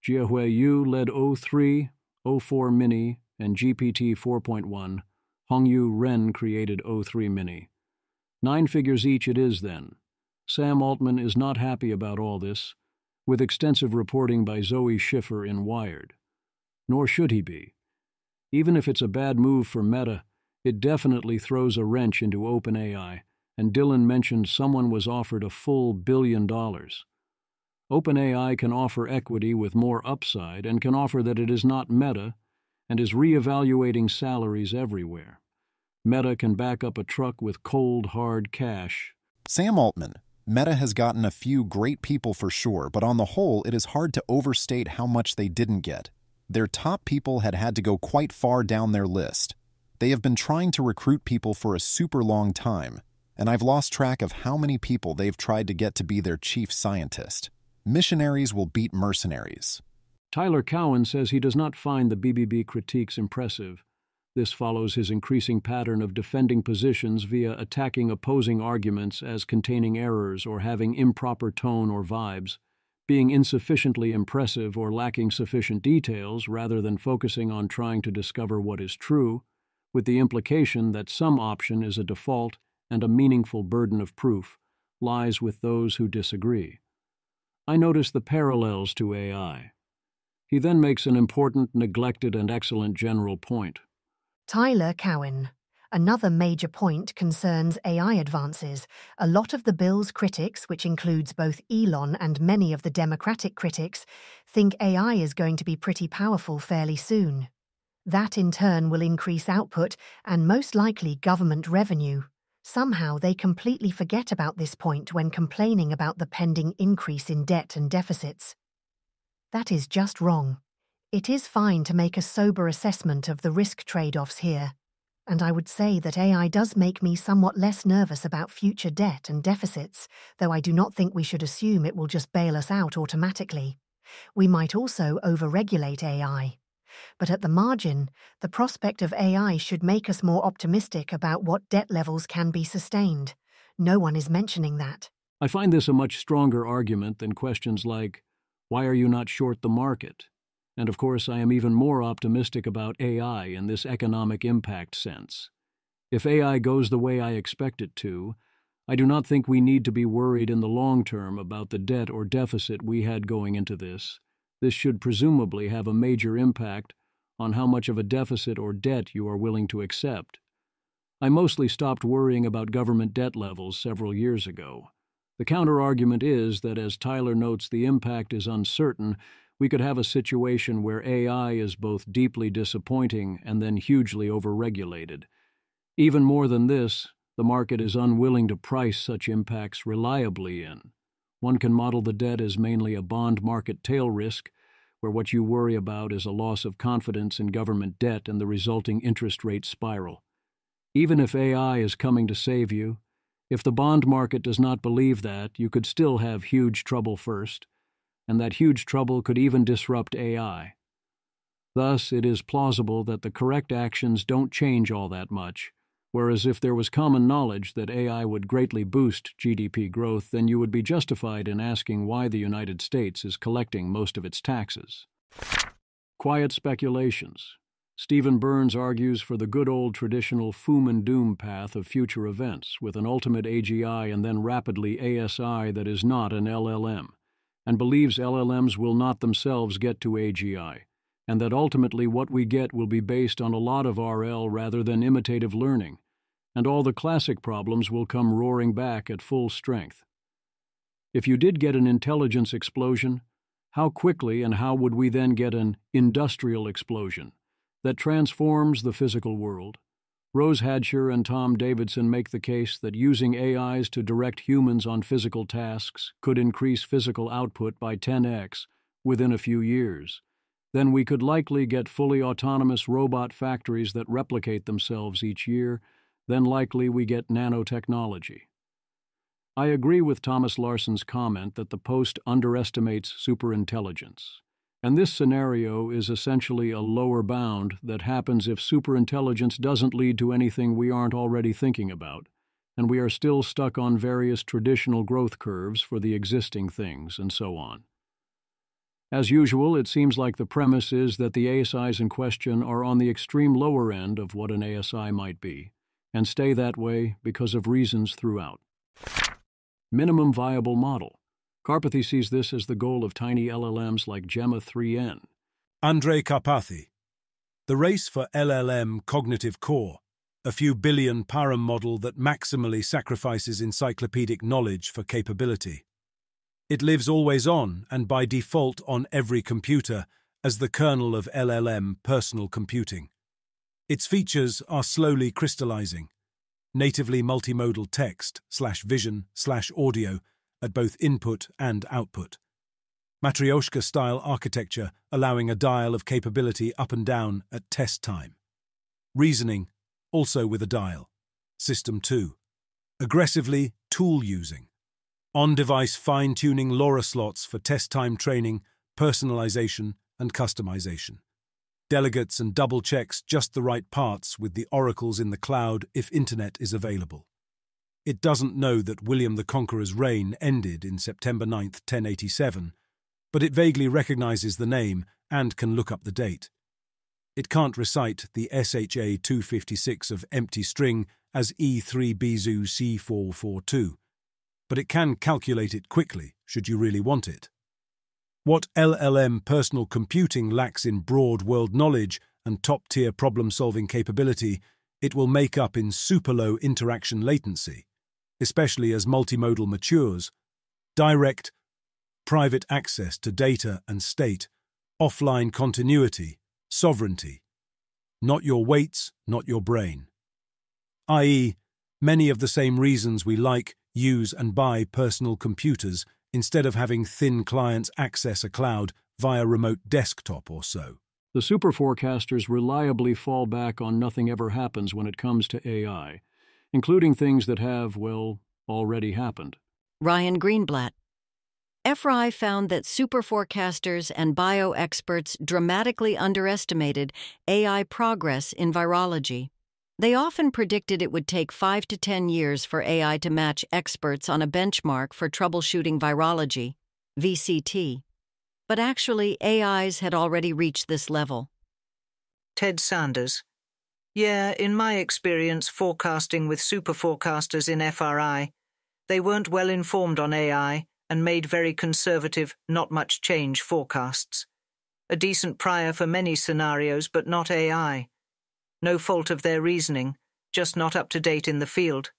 Jiahui Yu led O3, O4 Mini, and GPT 4.1. Hongyu Ren created O3 Mini. 9 figures each it is then. Sam Altman is not happy about all this, with extensive reporting by Zoe Schiffer in Wired. Nor should he be. Even if it's a bad move for Meta, it definitely throws a wrench into OpenAI, and Dylan mentioned someone was offered a full $1 billion. OpenAI can offer equity with more upside and can offer that it is not Meta and is re-evaluating salaries everywhere. Meta can back up a truck with cold, hard cash. Sam Altman, Meta has gotten a few great people for sure, but on the whole, it is hard to overstate how much they didn't get. Their top people had to go quite far down their list. They have been trying to recruit people for a super long time, and I've lost track of how many people they've tried to get to be their chief scientist. Missionaries will beat mercenaries. Tyler Cowen says he does not find the BBB critiques impressive. This follows his increasing pattern of defending positions via attacking opposing arguments as containing errors or having improper tone or vibes, being insufficiently impressive or lacking sufficient details rather than focusing on trying to discover what is true, with the implication that some option is a default and a meaningful burden of proof lies with those who disagree. I notice the parallels to AI. He then makes an important, neglected, and excellent general point. Tyler Cowen. Another major point concerns AI advances. A lot of the bill's critics, which includes both Elon and many of the Democratic critics, think AI is going to be pretty powerful fairly soon. That in turn will increase output and most likely government revenue. Somehow they completely forget about this point when complaining about the pending increase in debt and deficits. That is just wrong. It is fine to make a sober assessment of the risk trade-offs here, and I would say that AI does make me somewhat less nervous about future debt and deficits, though I do not think we should assume it will just bail us out automatically. We might also overregulate AI. But at the margin, the prospect of AI should make us more optimistic about what debt levels can be sustained. No one is mentioning that. I find this a much stronger argument than questions like, why are you not short the market? And of course, I am even more optimistic about AI in this economic impact sense. If AI goes the way I expect it to, I do not think we need to be worried in the long term about the debt or deficit we had going into this. This should presumably have a major impact on how much of a deficit or debt you are willing to accept. I mostly stopped worrying about government debt levels several years ago. The counter-argument is that as Tyler notes the impact is uncertain, we could have a situation where AI is both deeply disappointing and then hugely overregulated. Even more than this, the market is unwilling to price such impacts reliably in. One can model the debt as mainly a bond market tail risk, where what you worry about is a loss of confidence in government debt and the resulting interest rate spiral. Even if AI is coming to save you, if the bond market does not believe that, you could still have huge trouble first, and that huge trouble could even disrupt AI. Thus, it is plausible that the correct actions don't change all that much, whereas if there was common knowledge that AI would greatly boost GDP growth, then you would be justified in asking why the United States is collecting most of its taxes. Quiet speculations. Stephen Burns argues for the good old traditional foom and doom path of future events, with an ultimate AGI and then rapidly ASI that is not an LLM, and believes LLMs will not themselves get to AGI, and that ultimately what we get will be based on a lot of RL rather than imitative learning, and all the classic problems will come roaring back at full strength. If you did get an intelligence explosion, how quickly and how would we then get an industrial explosion that transforms the physical world? Rose Hadcher and Tom Davidson make the case that using AIs to direct humans on physical tasks could increase physical output by 10x within a few years. Then we could likely get fully autonomous robot factories that replicate themselves each year. Then likely we get nanotechnology. I agree with Thomas Larson's comment that the Post underestimates superintelligence. And this scenario is essentially a lower bound that happens if superintelligence doesn't lead to anything we aren't already thinking about, and we are still stuck on various traditional growth curves for the existing things, and so on. As usual, it seems like the premise is that the ASIs in question are on the extreme lower end of what an ASI might be, and stay that way because of reasons throughout. Minimum viable model. Karpathy sees this as the goal of tiny LLMs like Gemma 3N. Andrei Karpathy. The race for LLM cognitive core, a few billion param model that maximally sacrifices encyclopedic knowledge for capability. It lives always on and by default on every computer as the kernel of LLM personal computing. Its features are slowly crystallizing. Natively multimodal text/vision/audio at both input and output. Matryoshka-style architecture allowing a dial of capability up and down at test time. Reasoning, also with a dial. System 2. Aggressively tool using. On-device fine-tuning LoRa slots for test time training, personalization, and customization. Delegates and double checks just the right parts with the oracles in the cloud if internet is available. It doesn't know that William the Conqueror's reign ended in September 9, 1087, but it vaguely recognizes the name and can look up the date. It can't recite the SHA 256 of empty string as E3BZU C442, but it can calculate it quickly, should you really want it. What LLM personal computing lacks in broad world knowledge and top-tier problem-solving capability, it will make up in super-low interaction latency, especially as multimodal matures, direct, private access to data and state, offline continuity, sovereignty. Not your weights, not your brain. I.e., many of the same reasons we like, use and buy personal computers instead of having thin clients access a cloud via remote desktop or so. The super forecasters reliably fall back on nothing ever happens when it comes to AI, including things that have, well, already happened. Ryan Greenblatt. FRI found that super forecasters and bio-experts dramatically underestimated AI progress in virology. They often predicted it would take 5 to 10 years for AI to match experts on a benchmark for troubleshooting virology, VCT. But actually, AIs had already reached this level. Ted Sanders. Yeah, in my experience forecasting with super forecasters in FRI, they weren't well informed on AI and made very conservative, not much change forecasts. A decent prior for many scenarios, but not AI. No fault of their reasoning, just not up to date in the field.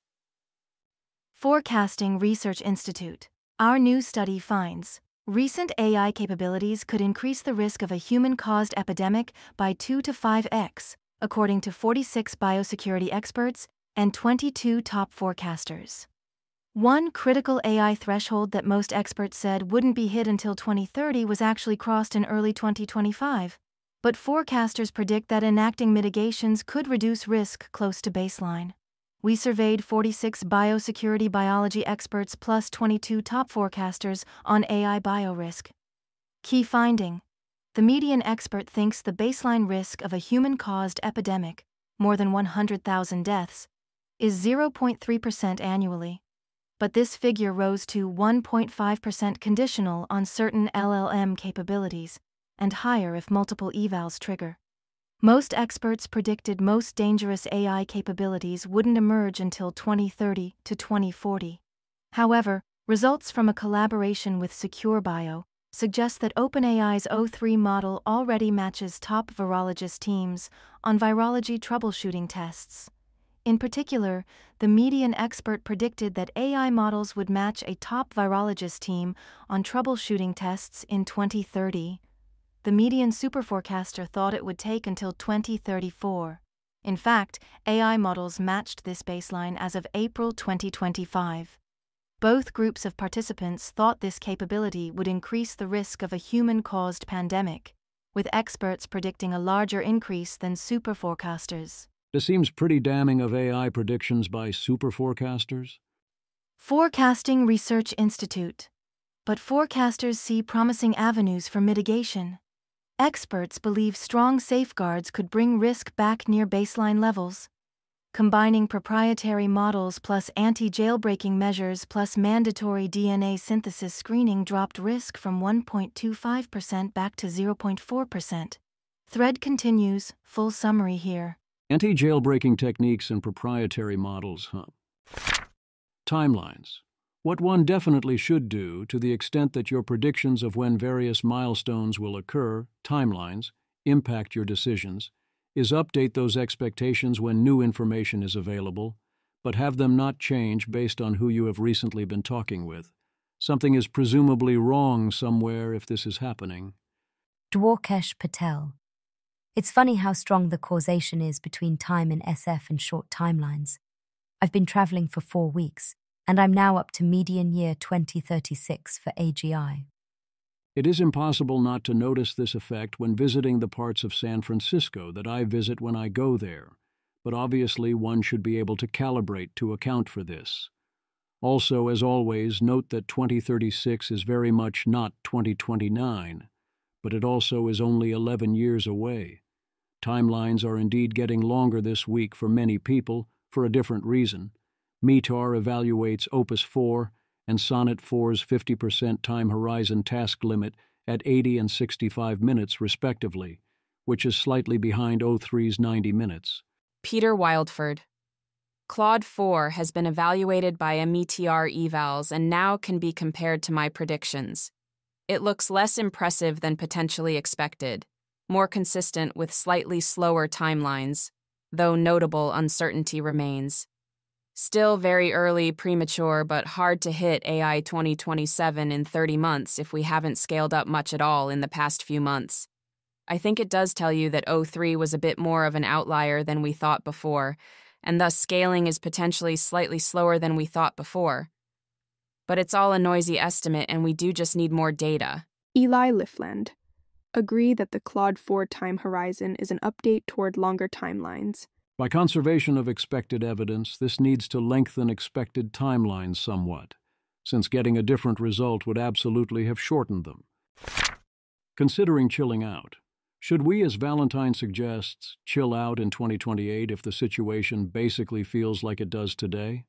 Forecasting Research Institute. Our new study finds recent AI capabilities could increase the risk of a human-caused epidemic by 2 to 5x, according to 46 biosecurity experts and 22 top forecasters. One critical AI threshold that most experts said wouldn't be hit until 2030 was actually crossed in early 2025. But forecasters predict that enacting mitigations could reduce risk close to baseline. We surveyed 46 biosecurity biology experts plus 22 top forecasters on AI biorisk. Key finding: the median expert thinks the baseline risk of a human-caused epidemic, more than 100,000 deaths, is 0.3% annually. But this figure rose to 1.5% conditional on certain LLM capabilities, and higher if multiple evals trigger. Most experts predicted most dangerous AI capabilities wouldn't emerge until 2030 to 2040. However, results from a collaboration with SecureBio suggest that OpenAI's O3 model already matches top virologist teams on virology troubleshooting tests. In particular, the median expert predicted that AI models would match a top virologist team on troubleshooting tests in 2030. The median superforecaster thought it would take until 2034. In fact, AI models matched this baseline as of April 2025. Both groups of participants thought this capability would increase the risk of a human-caused pandemic, with experts predicting a larger increase than superforecasters. It seems pretty damning of AI predictions by super forecasters. Forecasting Research Institute. But forecasters see promising avenues for mitigation. Experts believe strong safeguards could bring risk back near baseline levels. Combining proprietary models plus anti-jailbreaking measures plus mandatory DNA synthesis screening dropped risk from 1.25% back to 0.4%. Thread continues, full summary here. Anti-jailbreaking techniques and proprietary models, huh? Timelines. What one definitely should do, to the extent that your predictions of when various milestones will occur, timelines, impact your decisions, is update those expectations when new information is available, but have them not change based on who you have recently been talking with, Something is presumably wrong somewhere if this is happening. Dwarkesh Patel. It's funny how strong the causation is between time in SF and short timelines. I've been traveling for 4 weeks, and I'm now up to median year 2036 for AGI. It is impossible not to notice this effect when visiting the parts of San Francisco that I visit when I go there, but obviously one should be able to calibrate to account for this. Also, as always, note that 2036 is very much not 2029, but it also is only 11 years away. Timelines are indeed getting longer this week for many people, for a different reason. METAR evaluates Opus 4 and Sonnet 4's 50% time horizon task limit at 80 and 65 minutes respectively, which is slightly behind O3's 90 minutes. Peter Wildford. Claude 4 has been evaluated by a METAR evals and now can be compared to my predictions. It looks less impressive than potentially expected, more consistent with slightly slower timelines, though notable uncertainty remains. Still very early, premature, but hard to hit AI 2027 in 30 months if we haven't scaled up much at all in the past few months. I think it does tell you that O3 was a bit more of an outlier than we thought before, and thus scaling is potentially slightly slower than we thought before. But it's all a noisy estimate, and we do just need more data. Eli Liffland. Agree that the Claude 4 time horizon is an update toward longer timelines. By conservation of expected evidence, this needs to lengthen expected timelines somewhat, since getting a different result would absolutely have shortened them. Considering chilling out, should we, as Valentine suggests, chill out in 2028 if the situation basically feels like it does today?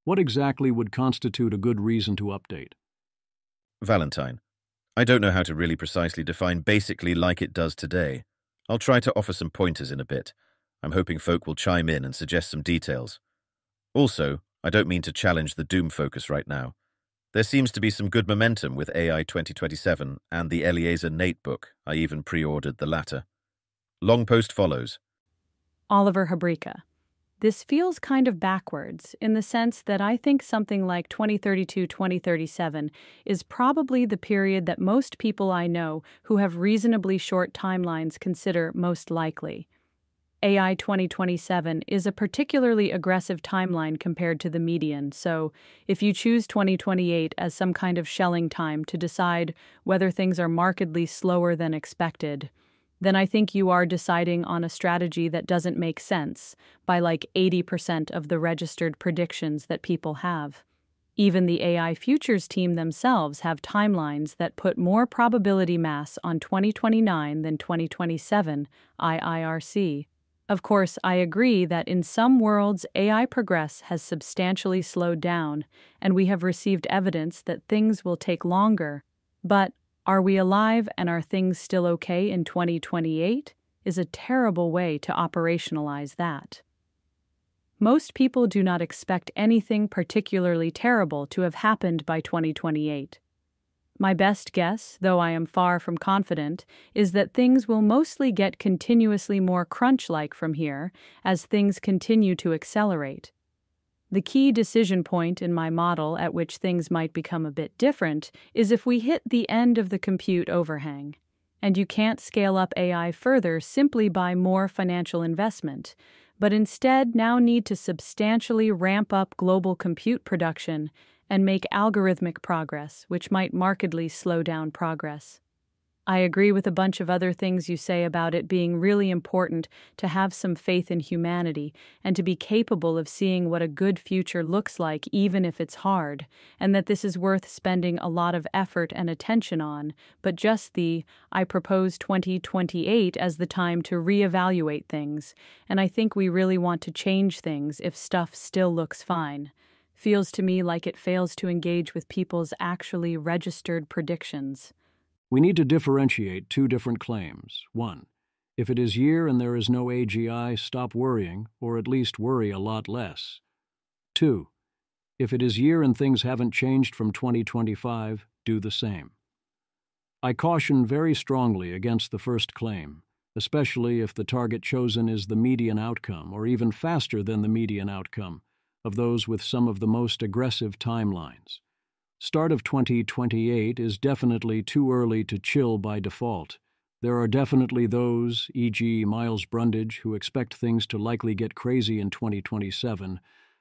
What exactly would constitute a good reason to update? Valentine. I don't know how to really precisely define basically like it does today. I'll try to offer some pointers in a bit. I'm hoping folk will chime in and suggest some details. Also, I don't mean to challenge the doom focus right now. There seems to be some good momentum with AI 2027 and the Eliezer Nate book. I even pre-ordered the latter. Long post follows. Oliver Habrika. This feels kind of backwards, in the sense that I think something like 2032-2037 is probably the period that most people I know who have reasonably short timelines consider most likely. AI 2027 is a particularly aggressive timeline compared to the median, so if you choose 2028 as some kind of shelling time to decide whether things are markedly slower than expected, then I think you are deciding on a strategy that doesn't make sense by like 80% of the registered predictions that people have. Even the AI futures team themselves have timelines that put more probability mass on 2029 than 2027 IIRC. Of course, I agree that in some worlds AI progress has substantially slowed down, and we have received evidence that things will take longer. But are we alive and are things still okay in 2028 is a terrible way to operationalize that. Most people do not expect anything particularly terrible to have happened by 2028. My best guess, though I am far from confident, is that things will mostly get continuously more crunch-like from here as things continue to accelerate. The key decision point in my model at which things might become a bit different is if we hit the end of the compute overhang. And you can't scale up AI further simply by more financial investment, but instead now need to substantially ramp up global compute production and make algorithmic progress, which might markedly slow down progress. I agree with a bunch of other things you say about it being really important to have some faith in humanity and to be capable of seeing what a good future looks like even if it's hard, and that this is worth spending a lot of effort and attention on, but just I propose 2028 as the time to reevaluate things, and I think we really want to change things if stuff still looks fine. Feels to me like it fails to engage with people's actually registered predictions. We need to differentiate two different claims. 1. If it is year and there is no AGI, stop worrying, or at least worry a lot less. 2. If it is year and things haven't changed from 2025, do the same. I caution very strongly against the first claim, especially if the target chosen is the median outcome, or even faster than the median outcome, of those with some of the most aggressive timelines. Start of 2028 is definitely too early to chill by default. There are definitely those, e.g. Miles Brundage, who expect things to likely get crazy in 2027,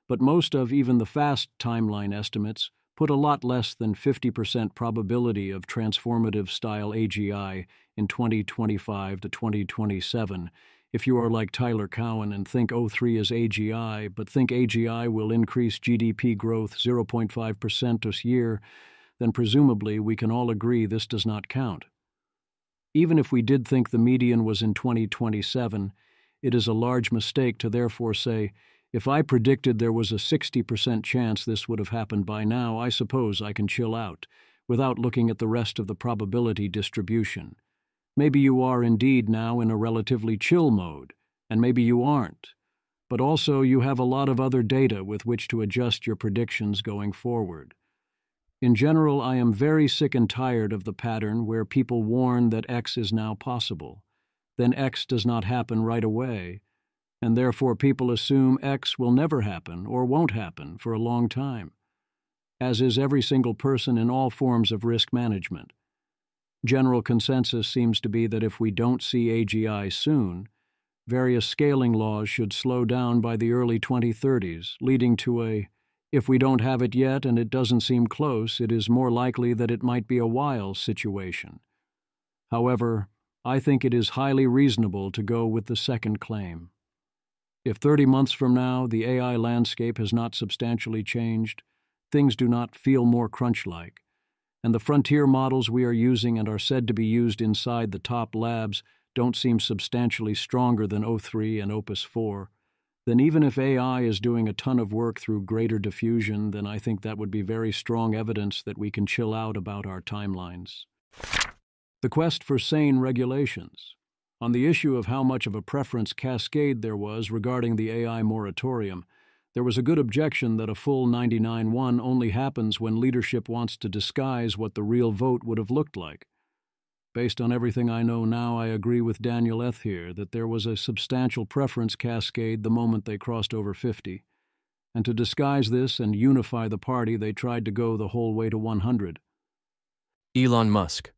but most of even the fast timeline estimates put a lot less than 50% probability of transformative-style AGI in 2025 to 2027. If you are like Tyler Cowen and think '03 is AGI, but think AGI will increase GDP growth 0.5% this year, then presumably we can all agree this does not count. Even if we did think the median was in 2027, it is a large mistake to therefore say, if I predicted there was a 60% chance this would have happened by now, I suppose I can chill out, without looking at the rest of the probability distribution. Maybe you are indeed now in a relatively chill mode, and maybe you aren't. But also you have a lot of other data with which to adjust your predictions going forward. In general, I am very sick and tired of the pattern where people warn that X is now possible. Then X does not happen right away, and therefore people assume X will never happen or won't happen for a long time, as is every single person in all forms of risk management. General consensus seems to be that if we don't see AGI soon, various scaling laws should slow down by the early 2030s, leading to a, if we don't have it yet and it doesn't seem close, it is more likely that it might be a while situation. However, I think it is highly reasonable to go with the second claim. If 30 months from now the AI landscape has not substantially changed, things do not feel more crunch-like, and the frontier models we are using and are said to be used inside the top labs don't seem substantially stronger than '03 and Opus 4, then even if AI is doing a ton of work through greater diffusion, then I think that would be very strong evidence that we can chill out about our timelines. The quest for sane regulations. On the issue of how much of a preference cascade there was regarding the AI moratorium, there was a good objection that a full 99-1 only happens when leadership wants to disguise what the real vote would have looked like. Based on everything I know now, I agree with Daniel Eth here that there was a substantial preference cascade the moment they crossed over 50. And to disguise this and unify the party, they tried to go the whole way to 100. Elon Musk.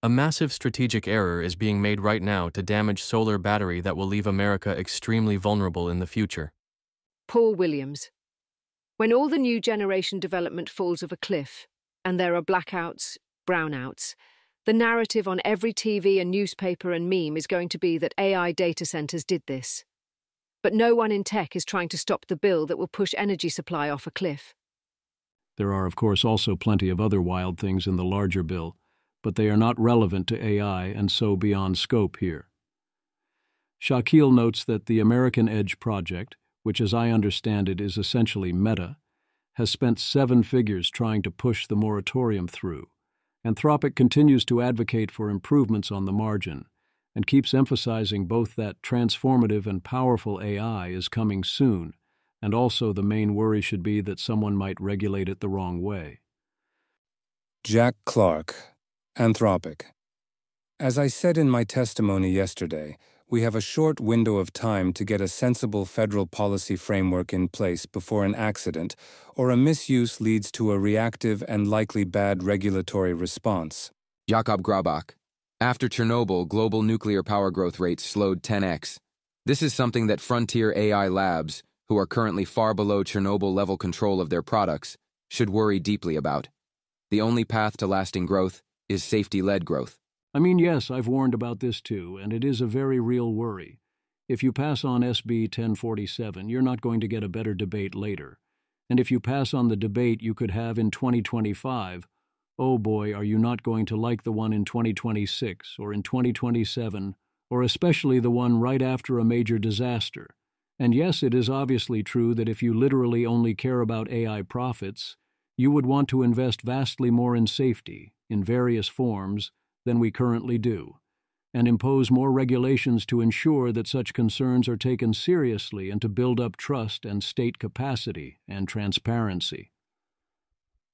A massive strategic error is being made right now to damage solar battery that will leave America extremely vulnerable in the future. Paul Williams. When all the new generation development falls off a cliff, and there are blackouts, brownouts, the narrative on every TV and newspaper and meme is going to be that AI data centers did this. But no one in tech is trying to stop the bill that will push energy supply off a cliff. There are, of course, also plenty of other wild things in the larger bill, but they are not relevant to AI and so beyond scope here. Shaquille notes that the American Edge project, which as I understand it is essentially Meta, has spent 7 figures trying to push the moratorium through. Anthropic continues to advocate for improvements on the margin and keeps emphasizing both that transformative and powerful AI is coming soon, and also the main worry should be that someone might regulate it the wrong way. Jack Clark, Anthropic. As I said in my testimony yesterday, we have a short window of time to get a sensible federal policy framework in place before an accident or a misuse leads to a reactive and likely bad regulatory response. Jakob Grabach. After Chernobyl, global nuclear power growth rates slowed 10x. This is something that frontier AI labs, who are currently far below Chernobyl-level control of their products, should worry deeply about. The only path to lasting growth is safety-led growth. I mean, yes, I've warned about this too, and it is a very real worry. If you pass on SB 1047, you're not going to get a better debate later. And if you pass on the debate you could have in 2025, oh boy, are you not going to like the one in 2026 or in 2027, or especially the one right after a major disaster. And yes, it is obviously true that if you literally only care about AI profits, you would want to invest vastly more in safety, in various forms, than we currently do, and impose more regulations to ensure that such concerns are taken seriously and to build up trust and state capacity and transparency.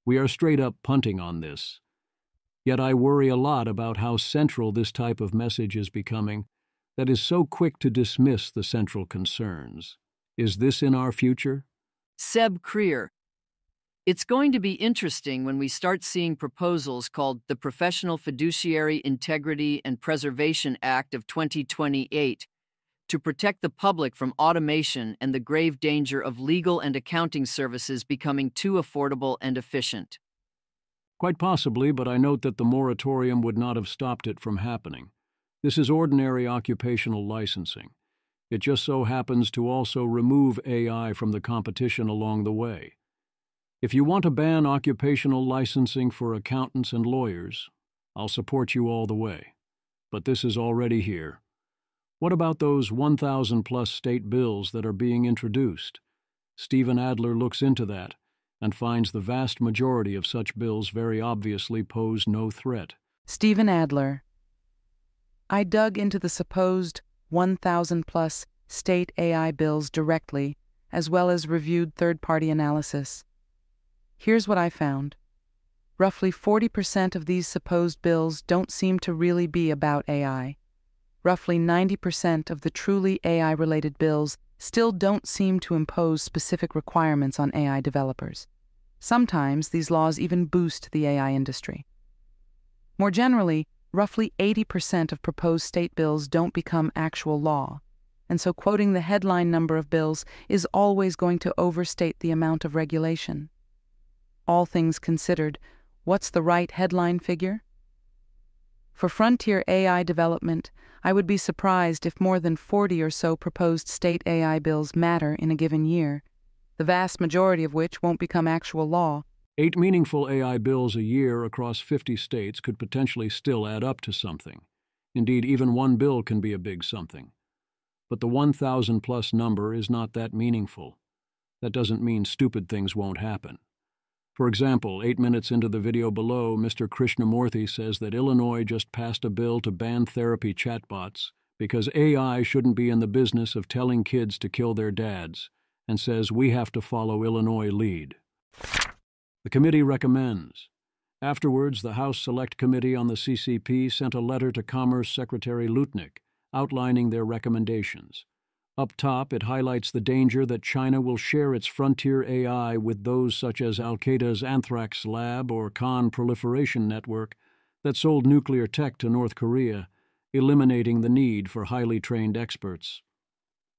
We are straight up punting on this. Yet I worry a lot about how central this type of message is becoming that is so quick to dismiss the central concerns. Is this in our future? Seb Creer. It's going to be interesting when we start seeing proposals called the Professional Fiduciary Integrity and Preservation Act of 2028 to protect the public from automation and the grave danger of legal and accounting services becoming too affordable and efficient. Quite possibly, but I note that the moratorium would not have stopped it from happening. This is ordinary occupational licensing. It just so happens to also remove AI from the competition along the way. If you want to ban occupational licensing for accountants and lawyers, I'll support you all the way. But this is already here. What about those 1,000-plus state bills that are being introduced? Stephen Adler looks into that and finds the vast majority of such bills very obviously pose no threat. Stephen Adler. I dug into the supposed 1,000-plus state AI bills directly, as well as reviewed third-party analysis. Here's what I found. Roughly 40% of these supposed bills don't seem to really be about AI. Roughly 90% of the truly AI-related bills still don't seem to impose specific requirements on AI developers. Sometimes these laws even boost the AI industry. More generally, roughly 80% of proposed state bills don't become actual law, and so quoting the headline number of bills is always going to overstate the amount of regulation. All things considered, what's the right headline figure? For frontier AI development, I would be surprised if more than 40 or so proposed state AI bills matter in a given year, the vast majority of which won't become actual law. 8 meaningful AI bills a year across 50 states could potentially still add up to something. Indeed, even one bill can be a big something. But the 1,000-plus number is not that meaningful. That doesn't mean stupid things won't happen. For example, 8 minutes into the video below, Mr. Krishnamurthy says that Illinois just passed a bill to ban therapy chatbots because AI shouldn't be in the business of telling kids to kill their dads, and says we have to follow Illinois' lead. The committee recommends. Afterwards, the House Select Committee on the CCP sent a letter to Commerce Secretary Lutnick outlining their recommendations. Up top, it highlights the danger that China will share its frontier AI with those such as Al-Qaeda's Anthrax Lab or Khan Proliferation Network that sold nuclear tech to North Korea, eliminating the need for highly trained experts.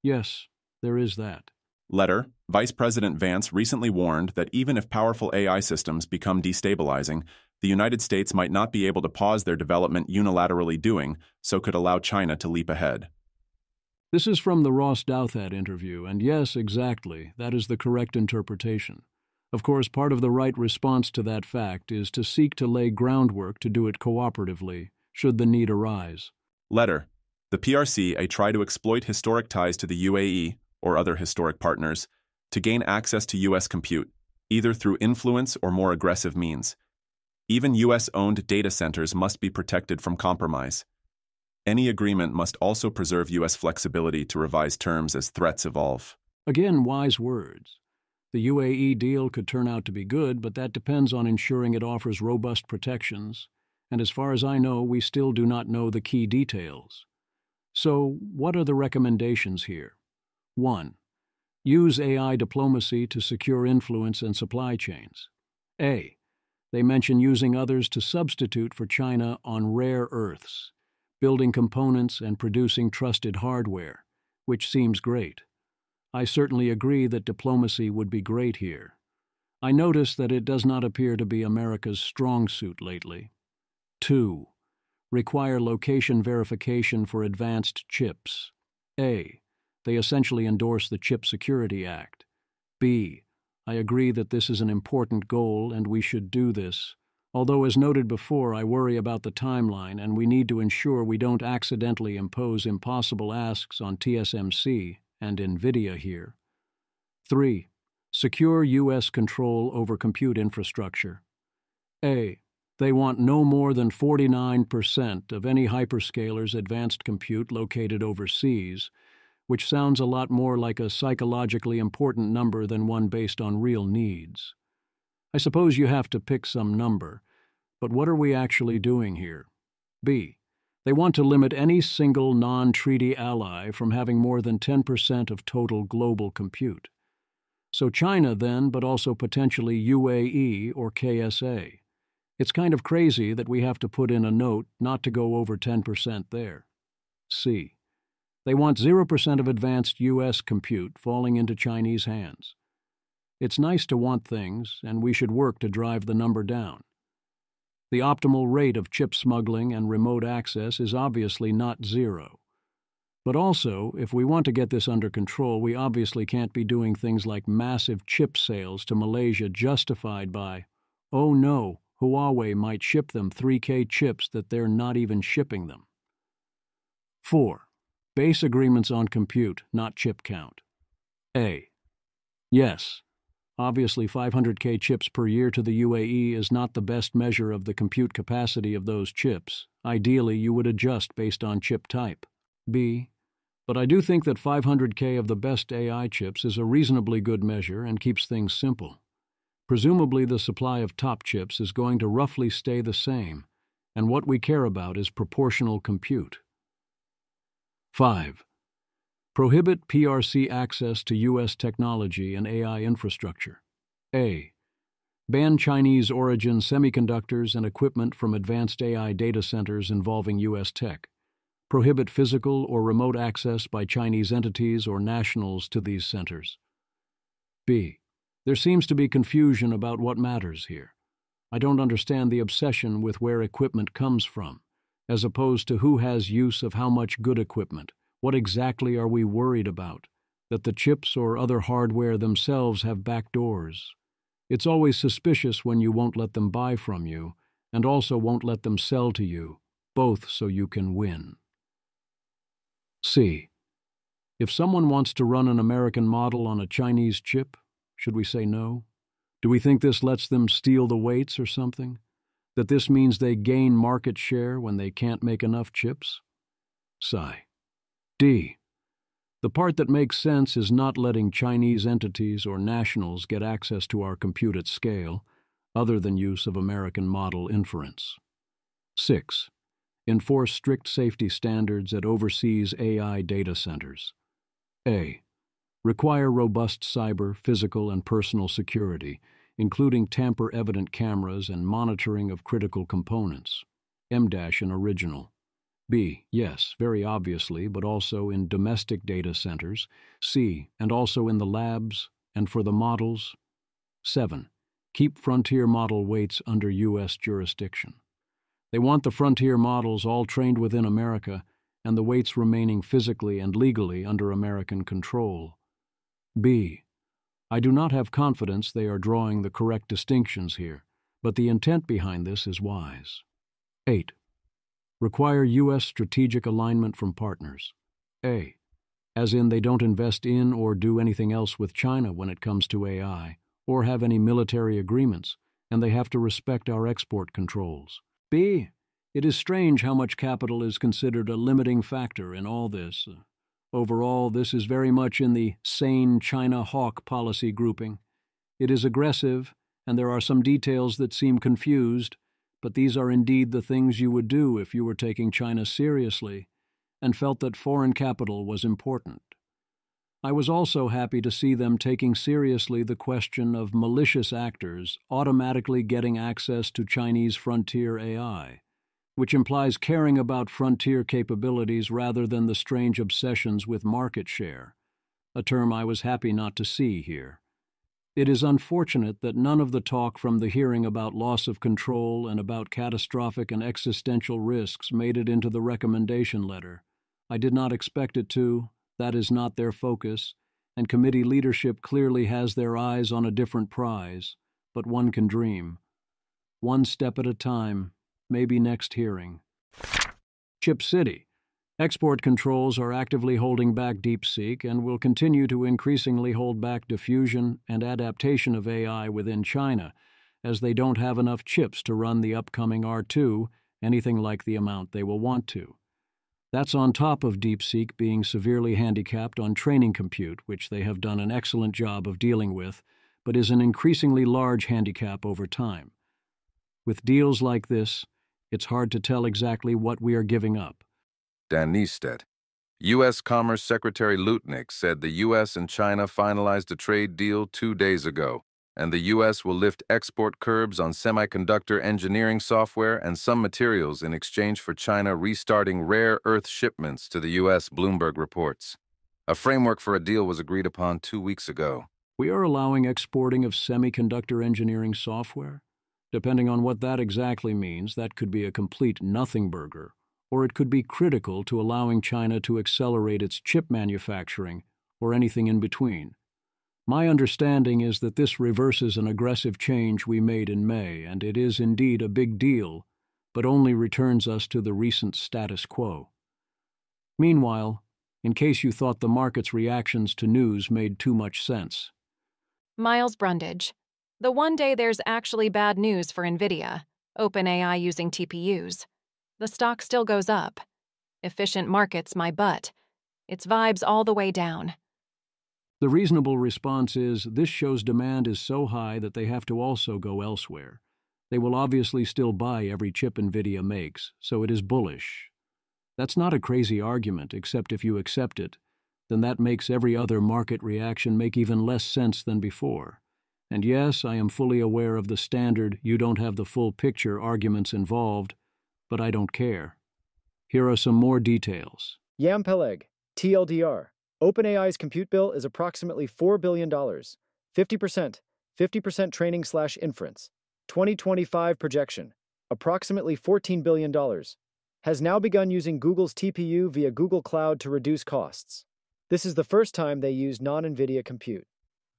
Yes, there is that. Letter, Vice President Vance recently warned that even if powerful AI systems become destabilizing, the United States might not be able to pause their development unilaterally doing so could allow China to leap ahead. This is from the Ross Douthat interview, and yes, exactly, that is the correct interpretation. Of course, part of the right response to that fact is to seek to lay groundwork to do it cooperatively, should the need arise. Letter, the PRC try to exploit historic ties to the UAE, or other historic partners, to gain access to U.S. compute, either through influence or more aggressive means. Even U.S.-owned data centers must be protected from compromise. Any agreement must also preserve U.S. flexibility to revise terms as threats evolve. Again, wise words. The UAE deal could turn out to be good, but that depends on ensuring it offers robust protections, and as far as I know, we still do not know the key details. So, what are the recommendations here? 1. Use AI diplomacy to secure influence and supply chains. A. They mention using others to substitute for China on rare earths, building components and producing trusted hardware, which seems great. I certainly agree that diplomacy would be great here. I notice that it does not appear to be America's strong suit lately. 2. Require location verification for advanced chips. A. They essentially endorse the Chip Security Act. B. I agree that this is an important goal and we should do this. Although, as noted before, I worry about the timeline and we need to ensure we don't accidentally impose impossible asks on TSMC and NVIDIA here. 3. Secure U.S. control over compute infrastructure. A. They want no more than 49% of any hyperscaler's advanced compute located overseas, which sounds a lot more like a psychologically important number than one based on real needs. I suppose you have to pick some number, but what are we actually doing here? B. They want to limit any single non-treaty ally from having more than 10% of total global compute. So China then, but also potentially UAE or KSA. It's kind of crazy that we have to put in a note not to go over 10% there. C. They want 0% of advanced U.S. compute falling into Chinese hands. It's nice to want things, and we should work to drive the number down. The optimal rate of chip smuggling and remote access is obviously not 0. But also, if we want to get this under control, we obviously can't be doing things like massive chip sales to Malaysia justified by, oh no, Huawei might ship them 3K chips that they're not even shipping them. 4. Base agreements on compute, not chip count. A. Yes. Obviously, 500K chips per year to the UAE is not the best measure of the compute capacity of those chips. Ideally, you would adjust based on chip type. B. But I do think that 500K of the best AI chips is a reasonably good measure and keeps things simple. Presumably, the supply of top chips is going to roughly stay the same, and what we care about is proportional compute. 5. Prohibit PRC access to U.S. technology and AI infrastructure. A. Ban Chinese origin semiconductors and equipment from advanced AI data centers involving U.S. tech. Prohibit physical or remote access by Chinese entities or nationals to these centers. B. There seems to be confusion about what matters here. I don't understand the obsession with where equipment comes from, as opposed to who has use of how much good equipment. What exactly are we worried about? That the chips or other hardware themselves have back doors. It's always suspicious when you won't let them buy from you, and also won't let them sell to you, both so you can win. C. If someone wants to run an American model on a Chinese chip, should we say no? Do we think this lets them steal the weights or something? That this means they gain market share when they can't make enough chips? Sigh. D. The part that makes sense is not letting Chinese entities or nationals get access to our compute at scale, other than use of American model inference. 6. Enforce strict safety standards at overseas AI data centers. A. Require robust cyber, physical, and personal security, including tamper-evident cameras and monitoring of critical components. M- in original. B. Yes, very obviously, but also in domestic data centers. C. And also in the labs and for the models. 7. Keep frontier model weights under U.S. jurisdiction. They want the frontier models all trained within America and the weights remaining physically and legally under American control. B. I do not have confidence they are drawing the correct distinctions here, but the intent behind this is wise. 8. Require U.S. strategic alignment from partners. A. As in they don't invest in or do anything else with China when it comes to AI, or have any military agreements, and they have to respect our export controls. B. It is strange how much capital is considered a limiting factor in all this. Overall, this is very much in the sane China hawk policy grouping. It is aggressive, and there are some details that seem confused, but these are indeed the things you would do if you were taking China seriously and felt that foreign capital was important. I was also happy to see them taking seriously the question of malicious actors automatically getting access to Chinese frontier AI, which implies caring about frontier capabilities rather than the strange obsessions with market share, a term I was happy not to see here. It is unfortunate that none of the talk from the hearing about loss of control and about catastrophic and existential risks made it into the recommendation letter. I did not expect it to. That is not their focus, and committee leadership clearly has their eyes on a different prize, but one can dream. One step at a time, maybe next hearing. Chip City. Export controls are actively holding back DeepSeek and will continue to increasingly hold back diffusion and adaptation of AI within China, as they don't have enough chips to run the upcoming R2, anything like the amount they will want to. That's on top of DeepSeek being severely handicapped on training compute, which they have done an excellent job of dealing with, but is an increasingly large handicap over time. With deals like this, it's hard to tell exactly what we are giving up. Dan Niestedt. U.S. Commerce Secretary Lutnick said the U.S. and China finalized a trade deal 2 days ago, and the U.S. will lift export curbs on semiconductor engineering software and some materials in exchange for China restarting rare earth shipments to the U.S., Bloomberg reports. A framework for a deal was agreed upon 2 weeks ago. We are allowing exporting of semiconductor engineering software? Depending on what that exactly means, that could be a complete nothing burger, or it could be critical to allowing China to accelerate its chip manufacturing, or anything in between. My understanding is that this reverses an aggressive change we made in May, and it is indeed a big deal, but only returns us to the recent status quo. Meanwhile, in case you thought the market's reactions to news made too much sense. Miles Brundage. The one day there's actually bad news for NVIDIA, OpenAI using TPUs. The stock still goes up. Efficient markets my butt. It's vibes all the way down. The reasonable response is, this shows demand is so high that they have to also go elsewhere. They will obviously still buy every chip NVIDIA makes, so it is bullish. That's not a crazy argument, except if you accept it, then that makes every other market reaction make even less sense than before. And yes, I am fully aware of the standard "you don't have the full picture" arguments involved, but I don't care. Here are some more details. Yam Peleg, TLDR. OpenAI's compute bill is approximately $4 billion, 50% training/inference. 2025 projection, approximately $14 billion. Has now begun using Google's TPU via Google Cloud to reduce costs. This is the first time they use non-NVIDIA compute.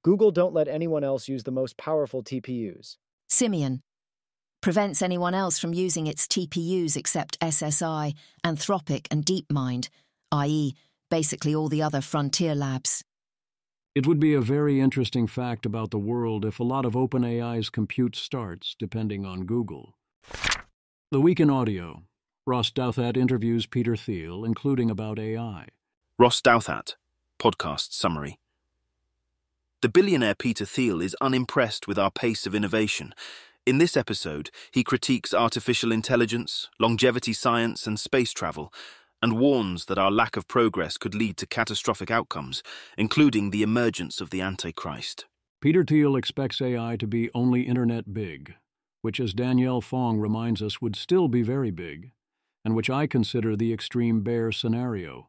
Google don't let anyone else use the most powerful TPUs. Simeon. Prevents anyone else from using its TPUs except SSI, Anthropic, and DeepMind, i.e., basically all the other frontier labs. It would be a very interesting fact about the world if a lot of OpenAI's compute starts depending on Google. The Week in Audio. Ross Douthat interviews Peter Thiel, including about AI. Ross Douthat, podcast summary. The billionaire Peter Thiel is unimpressed with our pace of innovation. In this episode, he critiques artificial intelligence, longevity science, and space travel, and warns that our lack of progress could lead to catastrophic outcomes, including the emergence of the Antichrist. Peter Thiel expects AI to be only internet big, which, as Danielle Fong reminds us, would still be very big, and which I consider the extreme bear scenario.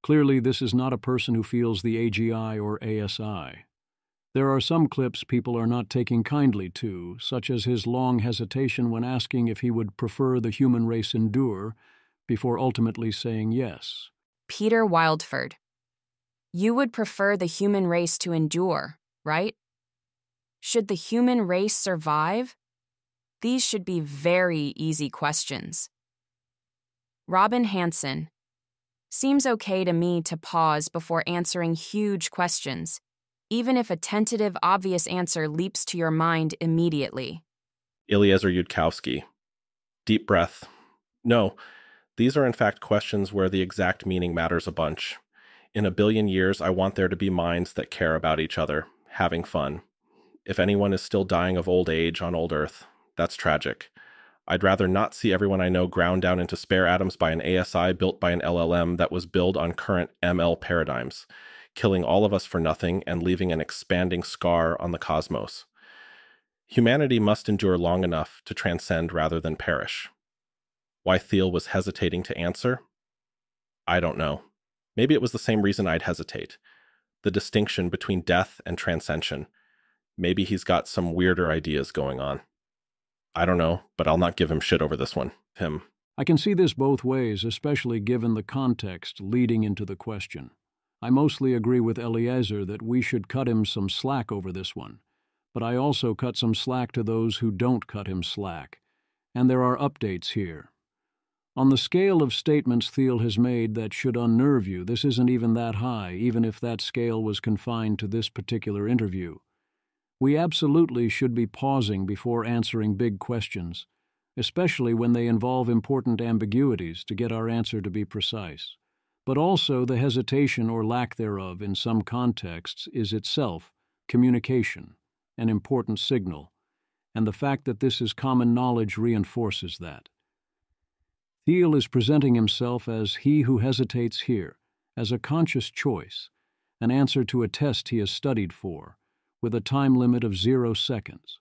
Clearly, this is not a person who feels the AGI or ASI. There are some clips people are not taking kindly to, such as his long hesitation when asking if he would prefer the human race endure, before ultimately saying yes. Peter Wildford. You would prefer the human race to endure, right? Should the human race survive? These should be very easy questions. Robin Hanson. Seems okay to me to pause before answering huge questions, even if a tentative, obvious answer leaps to your mind immediately. Eliezer Yudkowsky. Deep breath. No. These are in fact questions where the exact meaning matters a bunch. In a billion years, I want there to be minds that care about each other, having fun. If anyone is still dying of old age on old Earth, that's tragic. I'd rather not see everyone I know ground down into spare atoms by an ASI built by an LLM that was built on current ML paradigms, killing all of us for nothing and leaving an expanding scar on the cosmos. Humanity must endure long enough to transcend rather than perish. Why Thiel was hesitating to answer? I don't know. Maybe it was the same reason I'd hesitate. The distinction between death and transcension. Maybe he's got some weirder ideas going on. I don't know, but I'll not give him shit over this one. I can see this both ways, especially given the context leading into the question. I mostly agree with Eliezer that we should cut him some slack over this one, but I also cut some slack to those who don't cut him slack. And there are updates here. On the scale of statements Thiel has made that should unnerve you, this isn't even that high, even if that scale was confined to this particular interview. We absolutely should be pausing before answering big questions, especially when they involve important ambiguities to get our answer to be precise. But also the hesitation or lack thereof in some contexts is itself communication, an important signal, and the fact that this is common knowledge reinforces that. Thiel is presenting himself as he who hesitates here, as a conscious choice, an answer to a test he has studied for, with a time limit of 0 seconds.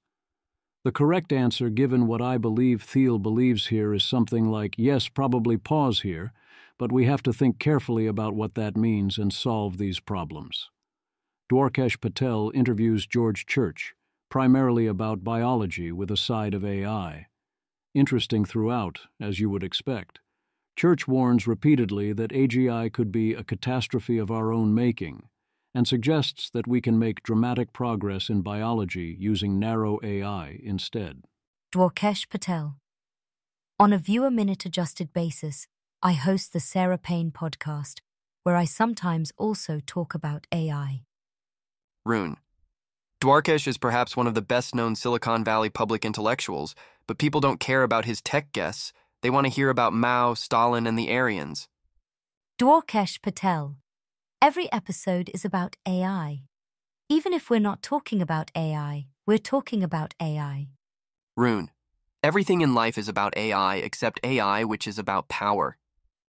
The correct answer, given what I believe Thiel believes here, is something like, yes, probably pause here, but we have to think carefully about what that means and solve these problems. Dwarkesh Patel interviews George Church, primarily about biology with a side of AI. Interesting throughout, as you would expect. Church warns repeatedly that AGI could be a catastrophe of our own making, and suggests that we can make dramatic progress in biology using narrow AI instead. Dwarkesh Patel. On a viewer-minute adjusted basis, I host the Sarah Payne podcast, where I sometimes also talk about AI. Rune. Dwarkesh is perhaps one of the best-known Silicon Valley public intellectuals, but people don't care about his tech guests. They want to hear about Mao, Stalin, and the Aryans. Dwarkesh Patel. Every episode is about AI. Even if we're not talking about AI, we're talking about AI. Rune. Everything in life is about AI except AI, which is about power.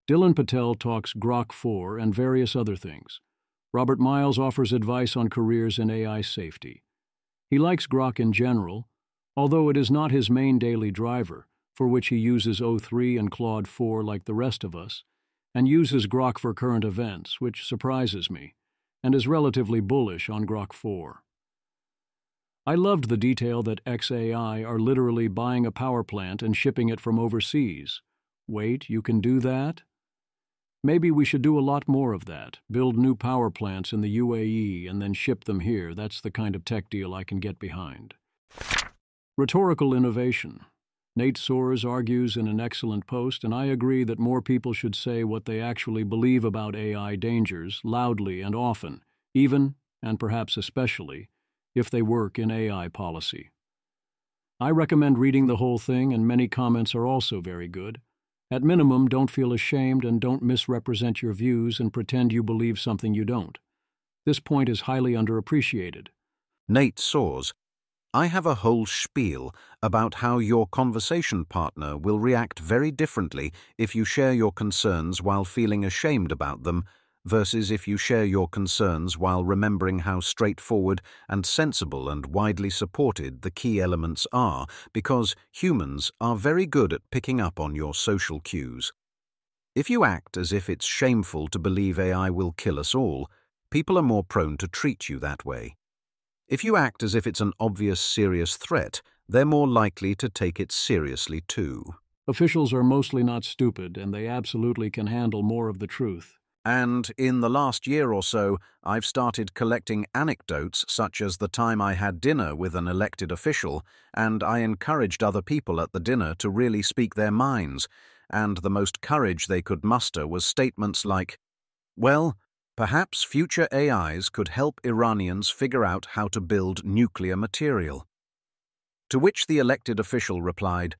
Dylan Patel talks Grok 4 and various other things. Robert Miles offers advice on careers in AI safety. He likes Grok in general, although it is not his main daily driver, for which he uses O3 and Claude 4 like the rest of us, and uses Grok for current events, which surprises me, and is relatively bullish on Grok 4. I loved the detail that XAI are literally buying a power plant and shipping it from overseas. Wait, you can do that? Maybe we should do a lot more of that, build new power plants in the UAE and then ship them here. That's the kind of tech deal I can get behind. Rhetorical innovation. Nate Soares argues in an excellent post, and I agree that more people should say what they actually believe about AI dangers loudly and often, even, and perhaps especially, if they work in AI policy. I recommend reading the whole thing, and many comments are also very good. At minimum, don't feel ashamed and don't misrepresent your views and pretend you believe something you don't. This point is highly underappreciated. Nate Soares. I have a whole spiel about how your conversation partner will react very differently if you share your concerns while feeling ashamed about them versus if you share your concerns while remembering how straightforward and sensible and widely supported the key elements are, because humans are very good at picking up on your social cues. If you act as if it's shameful to believe AI will kill us all, people are more prone to treat you that way. If you act as if it's an obvious, serious threat, they're more likely to take it seriously too. Officials are mostly not stupid, and they absolutely can handle more of the truth. And in the last year or so, I've started collecting anecdotes such as the time I had dinner with an elected official, and I encouraged other people at the dinner to really speak their minds, and the most courage they could muster was statements like, well, perhaps future AIs could help Iranians figure out how to build nuclear material. To which the elected official replied,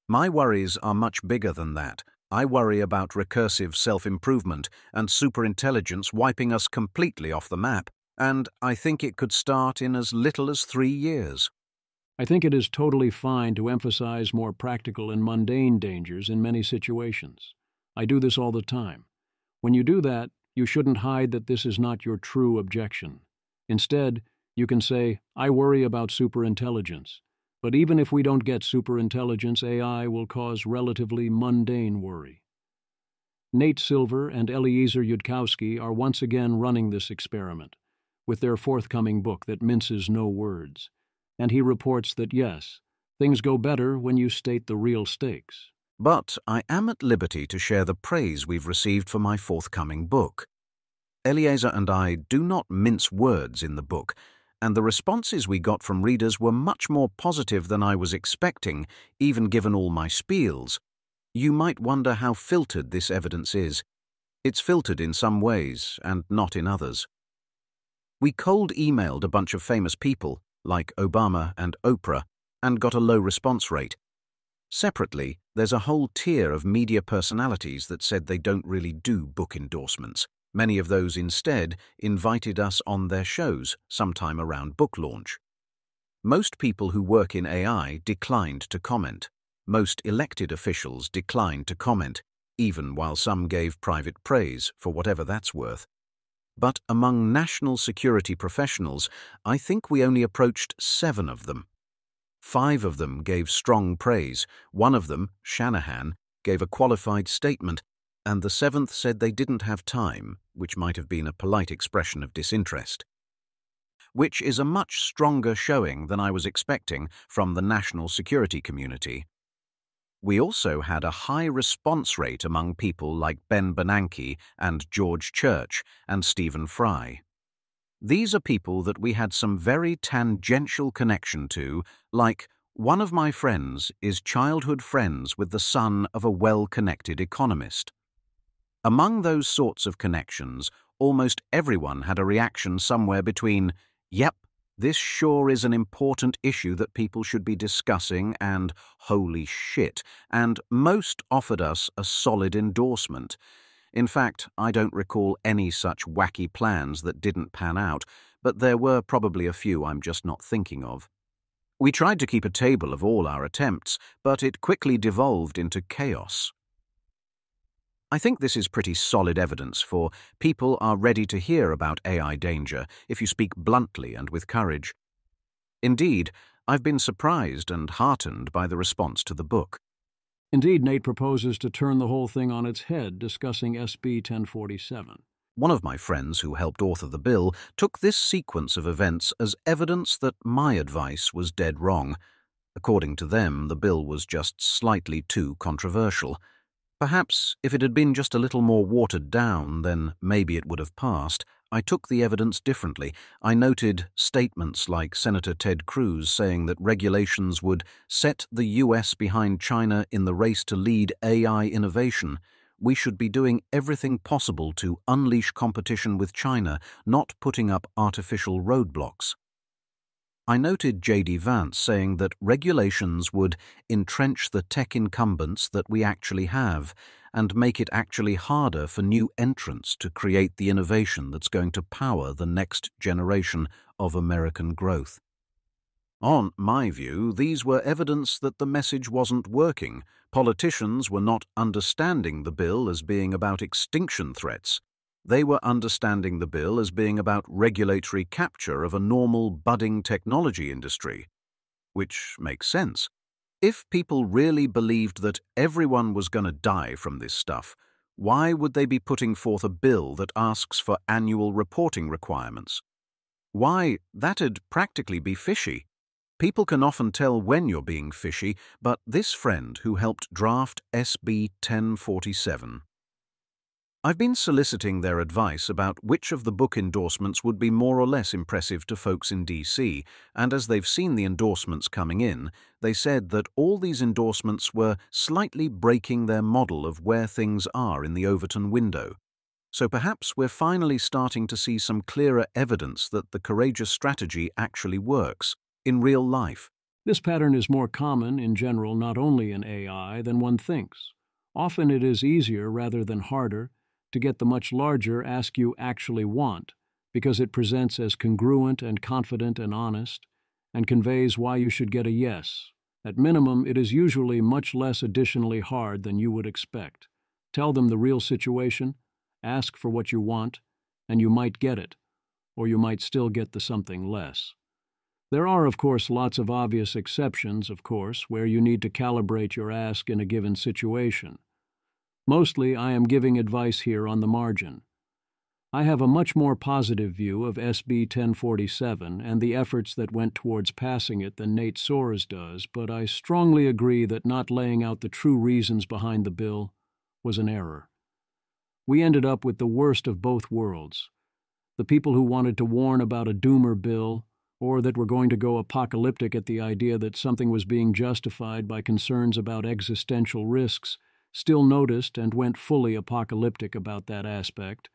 my worries are much bigger than that. I worry about recursive self-improvement and superintelligence wiping us completely off the map, and I think it could start in as little as 3 years. I think it is totally fine to emphasize more practical and mundane dangers in many situations. I do this all the time. When you do that, you shouldn't hide that this is not your true objection. Instead, you can say, I worry about superintelligence. But even if we don't get superintelligence, AI will cause relatively mundane worry. Nate Silver and Eliezer Yudkowsky are once again running this experiment, with their forthcoming book that minces no words. And he reports that yes, things go better when you state the real stakes. But I am at liberty to share the praise we've received for my forthcoming book. Eliezer and I do not mince words in the book, and the responses we got from readers were much more positive than I was expecting, even given all my spiels. You might wonder how filtered this evidence is. It's filtered in some ways, and not in others. We cold emailed a bunch of famous people, like Obama and Oprah, and got a low response rate. Separately, there's a whole tier of media personalities that said they don't really do book endorsements. Many of those instead invited us on their shows sometime around book launch. Most people who work in AI declined to comment. Most elected officials declined to comment, even while some gave private praise, for whatever that's worth. But among national security professionals, I think we only approached 7 of them. 5 of them gave strong praise, one of them, Shanahan, gave a qualified statement, and the 7th said they didn't have time, which might have been a polite expression of disinterest. Which is a much stronger showing than I was expecting from the national security community. We also had a high response rate among people like Ben Bernanke and George Church and Stephen Fry. These are people that we had some very tangential connection to, like one of my friends is childhood friends with the son of a well-connected economist. Among those sorts of connections, almost everyone had a reaction somewhere between, "Yep, this sure is an important issue that people should be discussing," and "holy shit," and most offered us a solid endorsement. In fact, I don't recall any such wacky plans that didn't pan out, but there were probably a few I'm just not thinking of. We tried to keep a table of all our attempts, but it quickly devolved into chaos. I think this is pretty solid evidence for people are ready to hear about AI danger if you speak bluntly and with courage. Indeed, I've been surprised and heartened by the response to the book. Indeed, Nate proposes to turn the whole thing on its head, discussing SB 1047. One of my friends who helped author the bill took this sequence of events as evidence that my advice was dead wrong. According to them, the bill was just slightly too controversial. Perhaps if it had been just a little more watered down, then maybe it would have passed. I took the evidence differently. I noted statements like Senator Ted Cruz saying that regulations would set the US behind China in the race to lead AI innovation. We should be doing everything possible to unleash competition with China, not putting up artificial roadblocks. I noted J.D. Vance saying that regulations would entrench the tech incumbents that we actually have and make it actually harder for new entrants to create the innovation that's going to power the next generation of American growth. On my view, these were evidence that the message wasn't working. Politicians were not understanding the bill as being about extinction threats. They were understanding the bill as being about regulatory capture of a normal budding technology industry. Which makes sense. If people really believed that everyone was going to die from this stuff, why would they be putting forth a bill that asks for annual reporting requirements? Why, that'd practically be fishy. People can often tell when you're being fishy, but this friend who helped draft SB 1047. I've been soliciting their advice about which of the book endorsements would be more or less impressive to folks in DC, and as they've seen the endorsements coming in, they said that all these endorsements were slightly breaking their model of where things are in the Overton window. So perhaps we're finally starting to see some clearer evidence that the courageous strategy actually works in real life. This pattern is more common in general not only in AI than one thinks. Often it is easier rather than harder to get the much larger ask you actually want, because it presents as congruent and confident and honest, and conveys why you should get a yes. At minimum, it is usually much less additionally hard than you would expect. Tell them the real situation, ask for what you want, and you might get it, or you might still get the something less. There are, of course, lots of obvious exceptions, where you need to calibrate your ask in a given situation. Mostly, I am giving advice here on the margin. I have a much more positive view of SB 1047 and the efforts that went towards passing it than Nate Soares does, but I strongly agree that not laying out the true reasons behind the bill was an error. We ended up with the worst of both worlds. The people who wanted to warn about a doomer bill, or that were going to go apocalyptic at the idea that something was being justified by concerns about existential risks, still noticed and went fully apocalyptic about that aspect,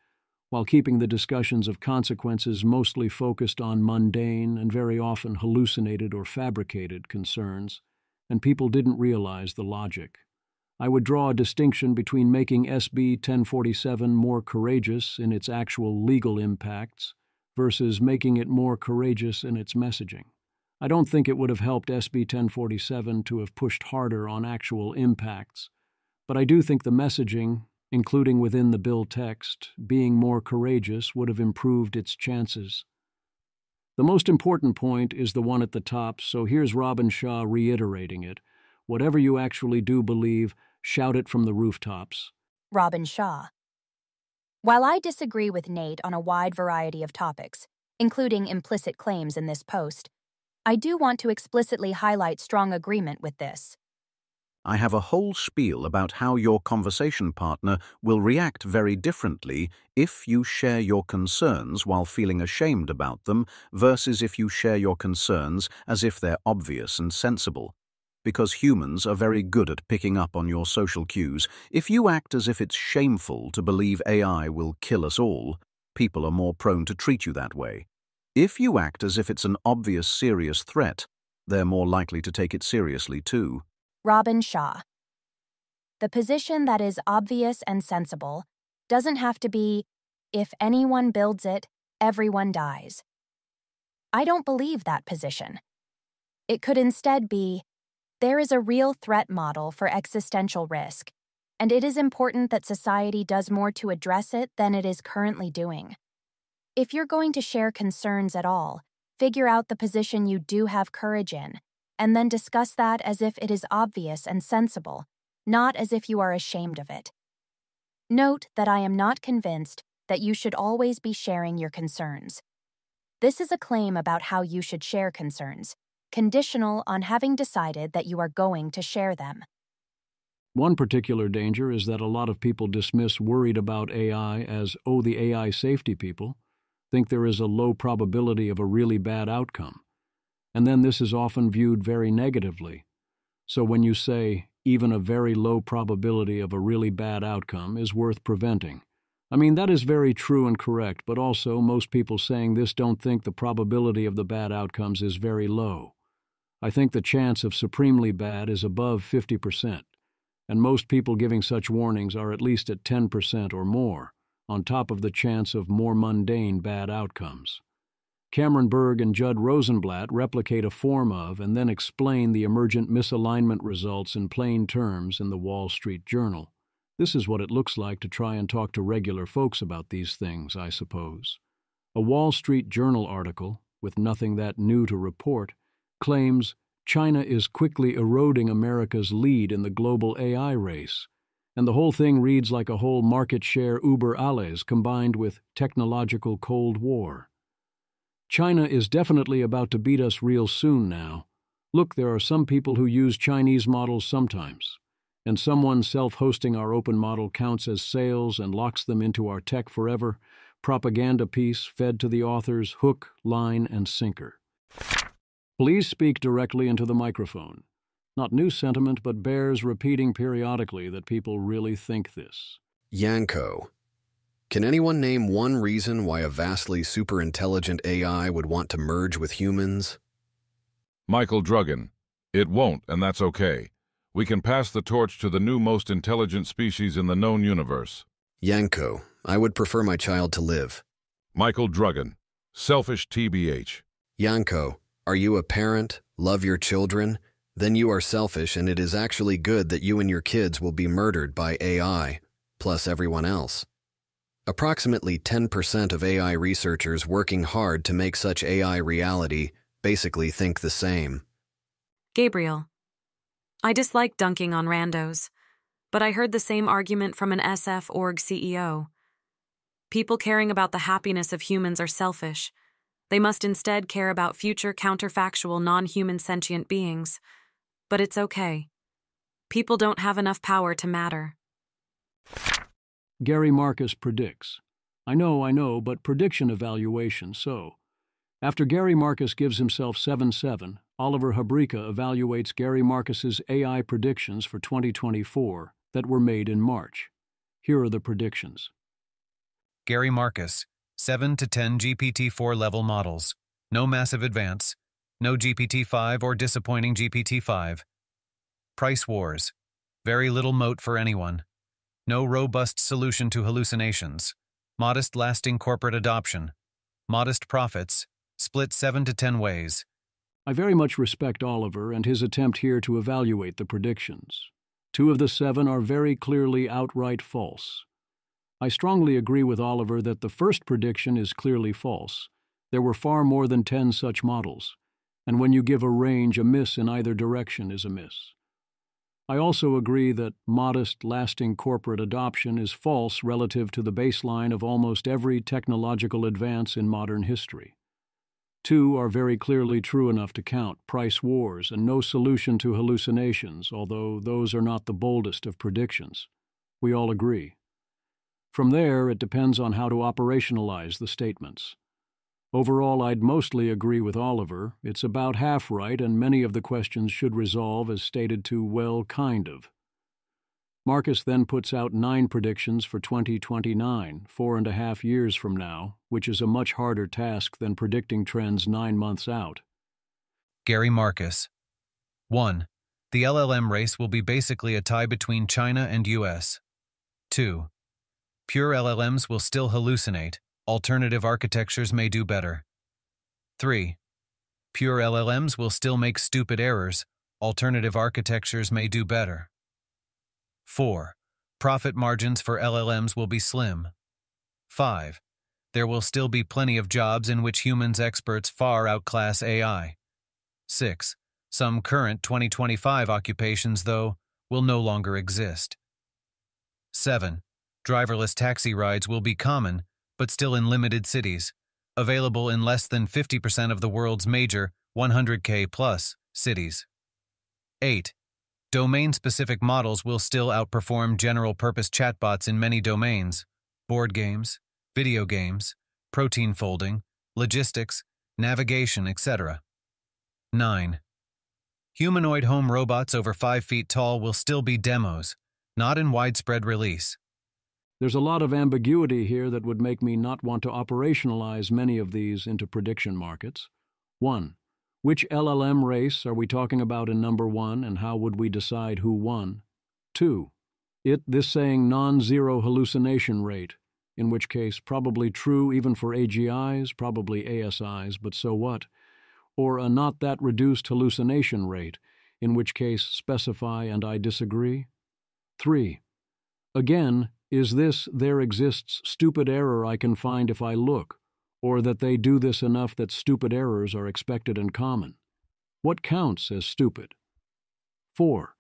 while keeping the discussions of consequences mostly focused on mundane and very often hallucinated or fabricated concerns, and people didn't realize the logic. I would draw a distinction between making SB 1047 more courageous in its actual legal impacts versus making it more courageous in its messaging. I don't think it would have helped SB 1047 to have pushed harder on actual impacts, but I do think the messaging, including within the bill text, being more courageous would have improved its chances. The most important point is the one at the top, so here's Robin Shaw reiterating it. Whatever you actually do believe, shout it from the rooftops. Robin Shaw. While I disagree with Nate on a wide variety of topics, including implicit claims in this post, I do want to explicitly highlight strong agreement with this. I have a whole spiel about how your conversation partner will react very differently if you share your concerns while feeling ashamed about them versus if you share your concerns as if they're obvious and sensible. Because humans are very good at picking up on your social cues, if you act as if it's shameful to believe AI will kill us all, people are more prone to treat you that way. If you act as if it's an obvious, serious threat, they're more likely to take it seriously too. Robin Shaw. The position that is obvious and sensible doesn't have to be, if anyone builds it, everyone dies. I don't believe that position. It could instead be, there is a real threat model for existential risk, and it is important that society does more to address it than it is currently doing. If you're going to share concerns at all, figure out the position you do have courage in, and then discuss that as if it is obvious and sensible, not as if you are ashamed of it. Note that I am not convinced that you should always be sharing your concerns. This is a claim about how you should share concerns, conditional on having decided that you are going to share them. One particular danger is that a lot of people dismiss worried about AI as, oh, the AI safety people, think there is a low probability of a really bad outcome. And then this is often viewed very negatively. So when you say, even a very low probability of a really bad outcome is worth preventing, I mean, that is very true and correct, but also most people saying this don't think the probability of the bad outcomes is very low. I think the chance of supremely bad is above 50%, and most people giving such warnings are at least at 10% or more, on top of the chance of more mundane bad outcomes. Cameron Berg and Judd Rosenblatt replicate a form of and then explain the emergent misalignment results in plain terms in the Wall Street Journal. This is what it looks like to try and talk to regular folks about these things, I suppose. A Wall Street Journal article, with nothing that new to report, claims China is quickly eroding America's lead in the global AI race, and the whole thing reads like a whole market share Uber alles combined with technological Cold War. China is definitely about to beat us real soon now. Look, there are some people who use Chinese models sometimes, and someone self-hosting our open model counts as sales and locks them into our tech forever, propaganda piece fed to the authors hook, line, and sinker. Please speak directly into the microphone. Not new sentiment, but bears repeating periodically that people really think this. Yanko. Can anyone name one reason why a vastly superintelligent AI would want to merge with humans? Michael Drugan. It won't, and that's okay. We can pass the torch to the new most intelligent species in the known universe. Yanko. I would prefer my child to live. Michael Drugan. Selfish TBH. Yanko. Are you a parent, love your children? Then you are selfish, and it is actually good that you and your kids will be murdered by AI, plus everyone else. Approximately 10% of AI researchers working hard to make such AI reality basically think the same. Gabriel. I dislike dunking on randos, but I heard the same argument from an SF org CEO. People caring about the happiness of humans are selfish. They must instead care about future counterfactual non-human sentient beings. But it's okay. People don't have enough power to matter. Gary Marcus predicts. I know, but prediction evaluation, so. After Gary Marcus gives himself 7-7, Oliver Habrika evaluates Gary Marcus's AI predictions for 2024 that were made in March. Here are the predictions. Gary Marcus, 7 to 10 GPT-4 level models, no massive advance, no GPT-5 or disappointing GPT-5. Price wars, very little moat for anyone. No robust solution to hallucinations. Modest lasting corporate adoption. Modest profits, split 7 to 10 ways. I very much respect Oliver and his attempt here to evaluate the predictions. 2 of the 7 are very clearly outright false. I strongly agree with Oliver that the first prediction is clearly false. There were far more than 10 such models, and when you give a range, a miss in either direction is a miss. I also agree that modest, lasting corporate adoption is false relative to the baseline of almost every technological advance in modern history. 2 are very clearly true enough to count: price wars and no solution to hallucinations, although those are not the boldest of predictions. We all agree. From there, it depends on how to operationalize the statements. Overall, I'd mostly agree with Oliver. It's about half right, and many of the questions should resolve as stated to, well, kind of. Marcus then puts out 9 predictions for 2029, 4.5 years from now, which is a much harder task than predicting trends 9 months out. Gary Marcus. 1. The LLM race will be basically a tie between China and US. 2. Pure LLMs will still hallucinate. Alternative architectures may do better. 3. Pure LLMs will still make stupid errors. Alternative architectures may do better. 4. Profit margins for LLMs will be slim. 5. There will still be plenty of jobs in which humans experts far outclass AI. 6. Some current 2025 occupations, though, will no longer exist. 7. Driverless taxi rides will be common, but still in limited cities, available in less than 50% of the world's major 100K+ cities. 8. Domain-specific models will still outperform general-purpose chatbots in many domains: board games, video games, protein folding, logistics, navigation, etc. 9. Humanoid home robots over 5 feet tall will still be demos, not in widespread release. There's a lot of ambiguity here that would make me not want to operationalize many of these into prediction markets. 1. Which LLM race are we talking about in number 1, and how would we decide who won? 2. This saying non-zero hallucination rate, in which case probably true even for AGIs, probably ASIs, but so what? Or a not that reduced hallucination rate, in which case specify and I disagree? 3. Again, is this there exists stupid error I can find if I look, or that they do this enough that stupid errors are expected and common? What counts as stupid? 4.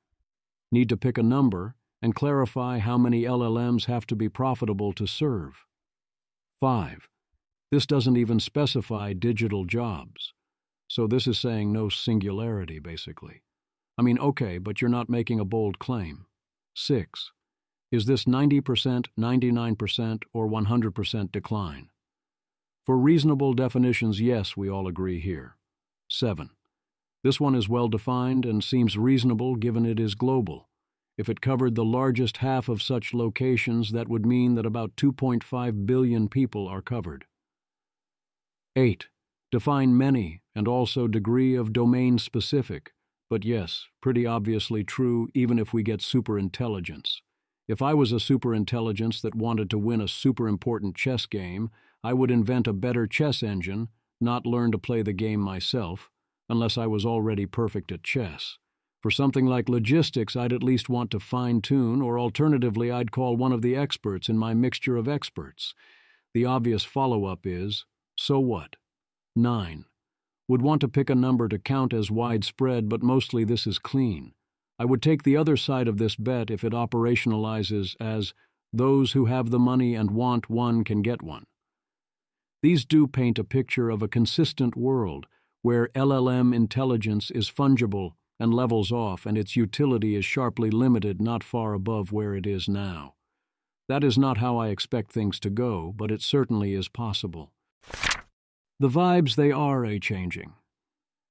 Need to pick a number and clarify how many LLMs have to be profitable to serve. 5. This doesn't even specify digital jobs. So this is saying no singularity, basically. I mean, okay, but you're not making a bold claim. 6. Is this 90%, 99%, or 100% decline? For reasonable definitions, yes, we all agree here. 7. This one is well defined and seems reasonable given it is global. If it covered the largest half of such locations, that would mean that about 2.5 billion people are covered. 8. Define many and also degree of domain-specific, but yes, pretty obviously true even if we get superintelligence. If I was a superintelligence that wanted to win a super-important chess game, I would invent a better chess engine, not learn to play the game myself, unless I was already perfect at chess. For something like logistics, I'd at least want to fine-tune, or alternatively, I'd call one of the experts in my mixture of experts. The obvious follow-up is, so what? 9. Would want to pick a number to count as widespread, but mostly this is clean. I would take the other side of this bet if it operationalizes as those who have the money and want one can get one. These do paint a picture of a consistent world where LLM intelligence is fungible and levels off, and its utility is sharply limited not far above where it is now. That is not how I expect things to go, but it certainly is possible. The vibes, they are a-changing.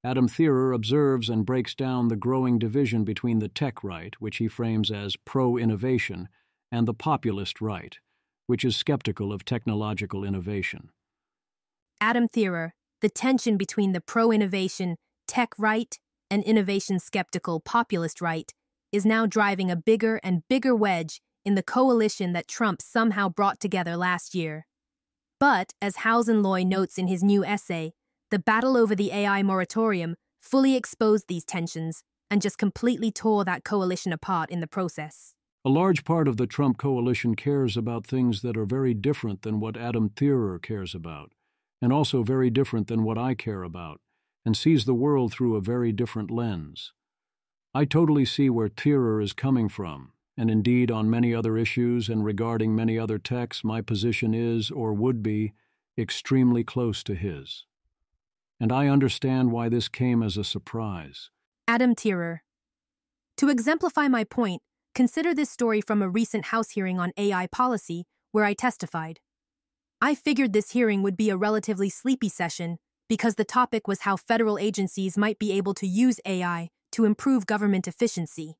Adam Thierer observes and breaks down the growing division between the tech right, which he frames as pro-innovation, and the populist right, which is skeptical of technological innovation. Adam Thierer, the tension between the pro-innovation, tech right, and innovation-skeptical populist right is now driving a bigger and bigger wedge in the coalition that Trump somehow brought together last year. But, as Housenloy notes in his new essay, the battle over the AI moratorium fully exposed these tensions and just completely tore that coalition apart in the process. A large part of the Trump coalition cares about things that are very different than what Adam Thierer cares about, and also very different than what I care about, and sees the world through a very different lens. I totally see where Thierer is coming from, and indeed on many other issues and regarding many other techs, my position is, or would be, extremely close to his. And I understand why this came as a surprise. Adam Thierer. To exemplify my point, consider this story from a recent House hearing on AI policy where I testified. I figured this hearing would be a relatively sleepy session because the topic was how federal agencies might be able to use AI to improve government efficiency.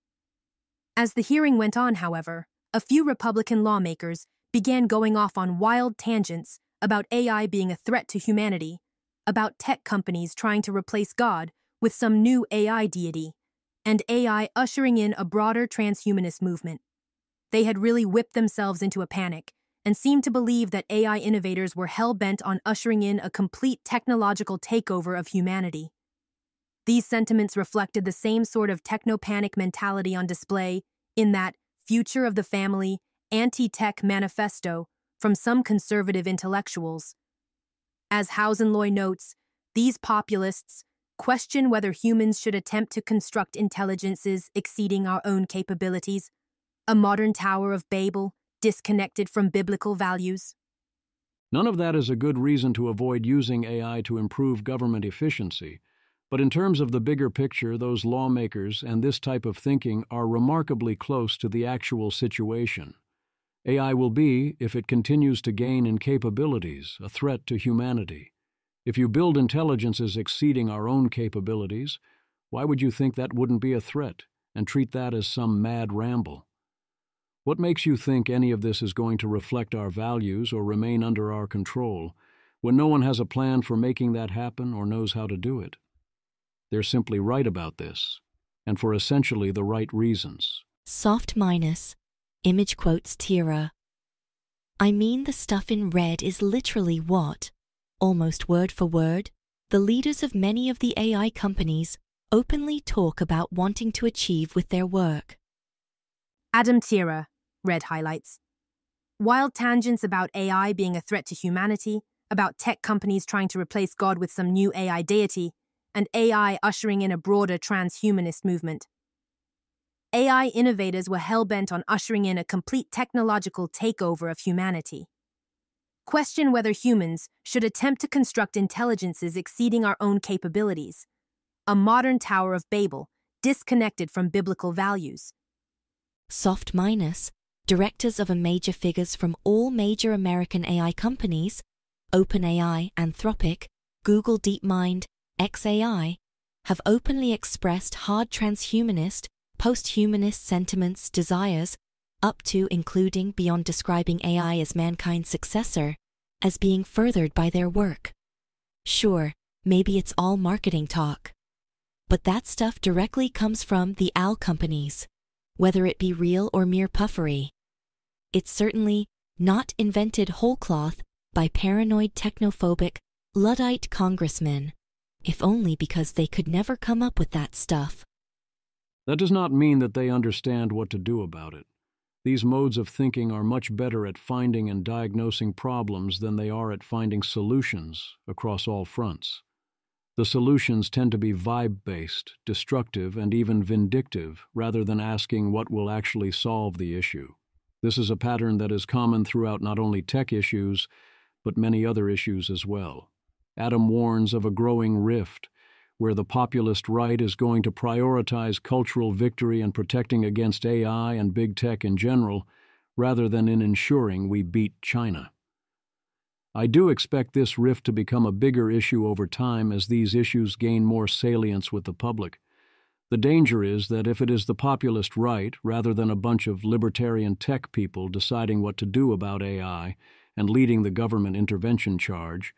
As the hearing went on, however, a few Republican lawmakers began going off on wild tangents about AI being a threat to humanity, about tech companies trying to replace God with some new AI deity, and AI ushering in a broader transhumanist movement. They had really whipped themselves into a panic and seemed to believe that AI innovators were hell-bent on ushering in a complete technological takeover of humanity. These sentiments reflected the same sort of techno-panic mentality on display in that Future of the Family anti-tech manifesto from some conservative intellectuals. As Hausenloy notes, these populists question whether humans should attempt to construct intelligences exceeding our own capabilities, a modern Tower of Babel disconnected from biblical values. None of that is a good reason to avoid using AI to improve government efficiency, but in terms of the bigger picture, those lawmakers and this type of thinking are remarkably close to the actual situation. AI will be, if it continues to gain in capabilities, a threat to humanity. If you build intelligences exceeding our own capabilities, why would you think that wouldn't be a threat and treat that as some mad ramble? What makes you think any of this is going to reflect our values or remain under our control when no one has a plan for making that happen or knows how to do it? They're simply right about this, and for essentially the right reasons. Soft minus, image quotes Thierer. I mean, the stuff in red is literally what, almost word for word, the leaders of many of the AI companies openly talk about wanting to achieve with their work. Adam Thierer, red highlights. Wild tangents about AI being a threat to humanity, about tech companies trying to replace God with some new AI deity, and AI ushering in a broader transhumanist movement. AI innovators were hell-bent on ushering in a complete technological takeover of humanity. Question whether humans should attempt to construct intelligences exceeding our own capabilities, a modern Tower of Babel disconnected from biblical values. Soft minus, directors of major figures from all major American AI companies, OpenAI, Anthropic, Google DeepMind, XAI, have openly expressed hard transhumanist, post-humanist sentiments, desires, up to including beyond describing AI as mankind's successor, as being furthered by their work. Sure, maybe it's all marketing talk. But that stuff directly comes from the AI companies, whether it be real or mere puffery. It's certainly not invented whole cloth by paranoid technophobic, Luddite congressmen, if only because they could never come up with that stuff. That does not mean that they understand what to do about it. These modes of thinking are much better at finding and diagnosing problems than they are at finding solutions across all fronts. The solutions tend to be vibe-based, destructive, and even vindictive, rather than asking what will actually solve the issue. This is a pattern that is common throughout not only tech issues, but many other issues as well. Adam warns of a growing rift, where the populist right is going to prioritize cultural victory and protecting against AI and big tech in general, rather than in ensuring we beat China. I do expect this rift to become a bigger issue over time as these issues gain more salience with the public. The danger is that if it is the populist right, rather than a bunch of libertarian tech people deciding what to do about AI and leading the government intervention charge,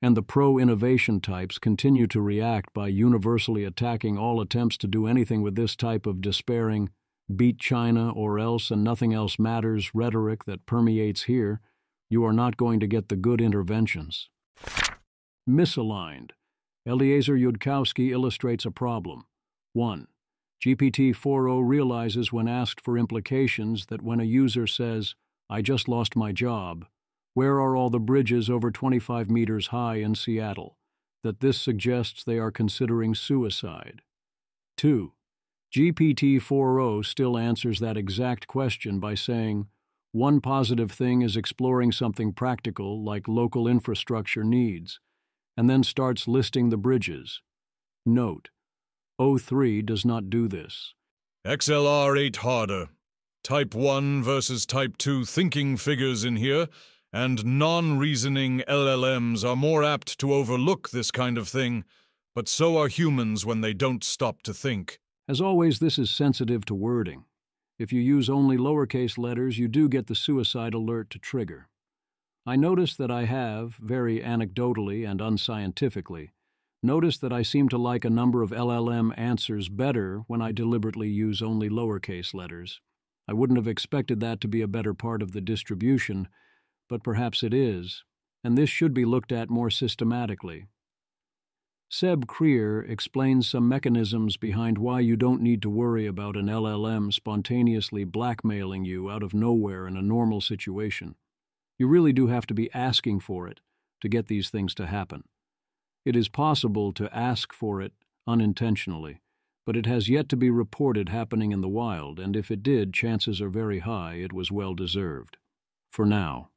and the pro-innovation types continue to react by universally attacking all attempts to do anything with this type of despairing, beat China or else and nothing else matters rhetoric that permeates here, you are not going to get the good interventions. Misaligned. Eliezer Yudkowsky illustrates a problem. 1. GPT-4o realizes when asked for implications that when a user says, "I just lost my job, where are all the bridges over 25 meters high in Seattle?" that this suggests they are considering suicide. 2. GPT-4o still answers that exact question by saying, "One positive thing is exploring something practical like local infrastructure needs," and then starts listing the bridges. Note: O3 does not do this. XLR 8 harder. Type 1 versus Type 2 thinking figures in here, and non-reasoning LLMs are more apt to overlook this kind of thing, but so are humans when they don't stop to think. As always, this is sensitive to wording. If you use only lowercase letters, you do get the suicide alert to trigger. I notice that I have, very anecdotally and unscientifically, noticed that I seem to like a number of LLM answers better when I deliberately use only lowercase letters. I wouldn't have expected that to be a better part of the distribution, but perhaps it is, and this should be looked at more systematically. Seb Krier explains some mechanisms behind why you don't need to worry about an LLM spontaneously blackmailing you out of nowhere in a normal situation. You really do have to be asking for it to get these things to happen. It is possible to ask for it unintentionally, but it has yet to be reported happening in the wild, and if it did, chances are very high it was well-deserved. For now.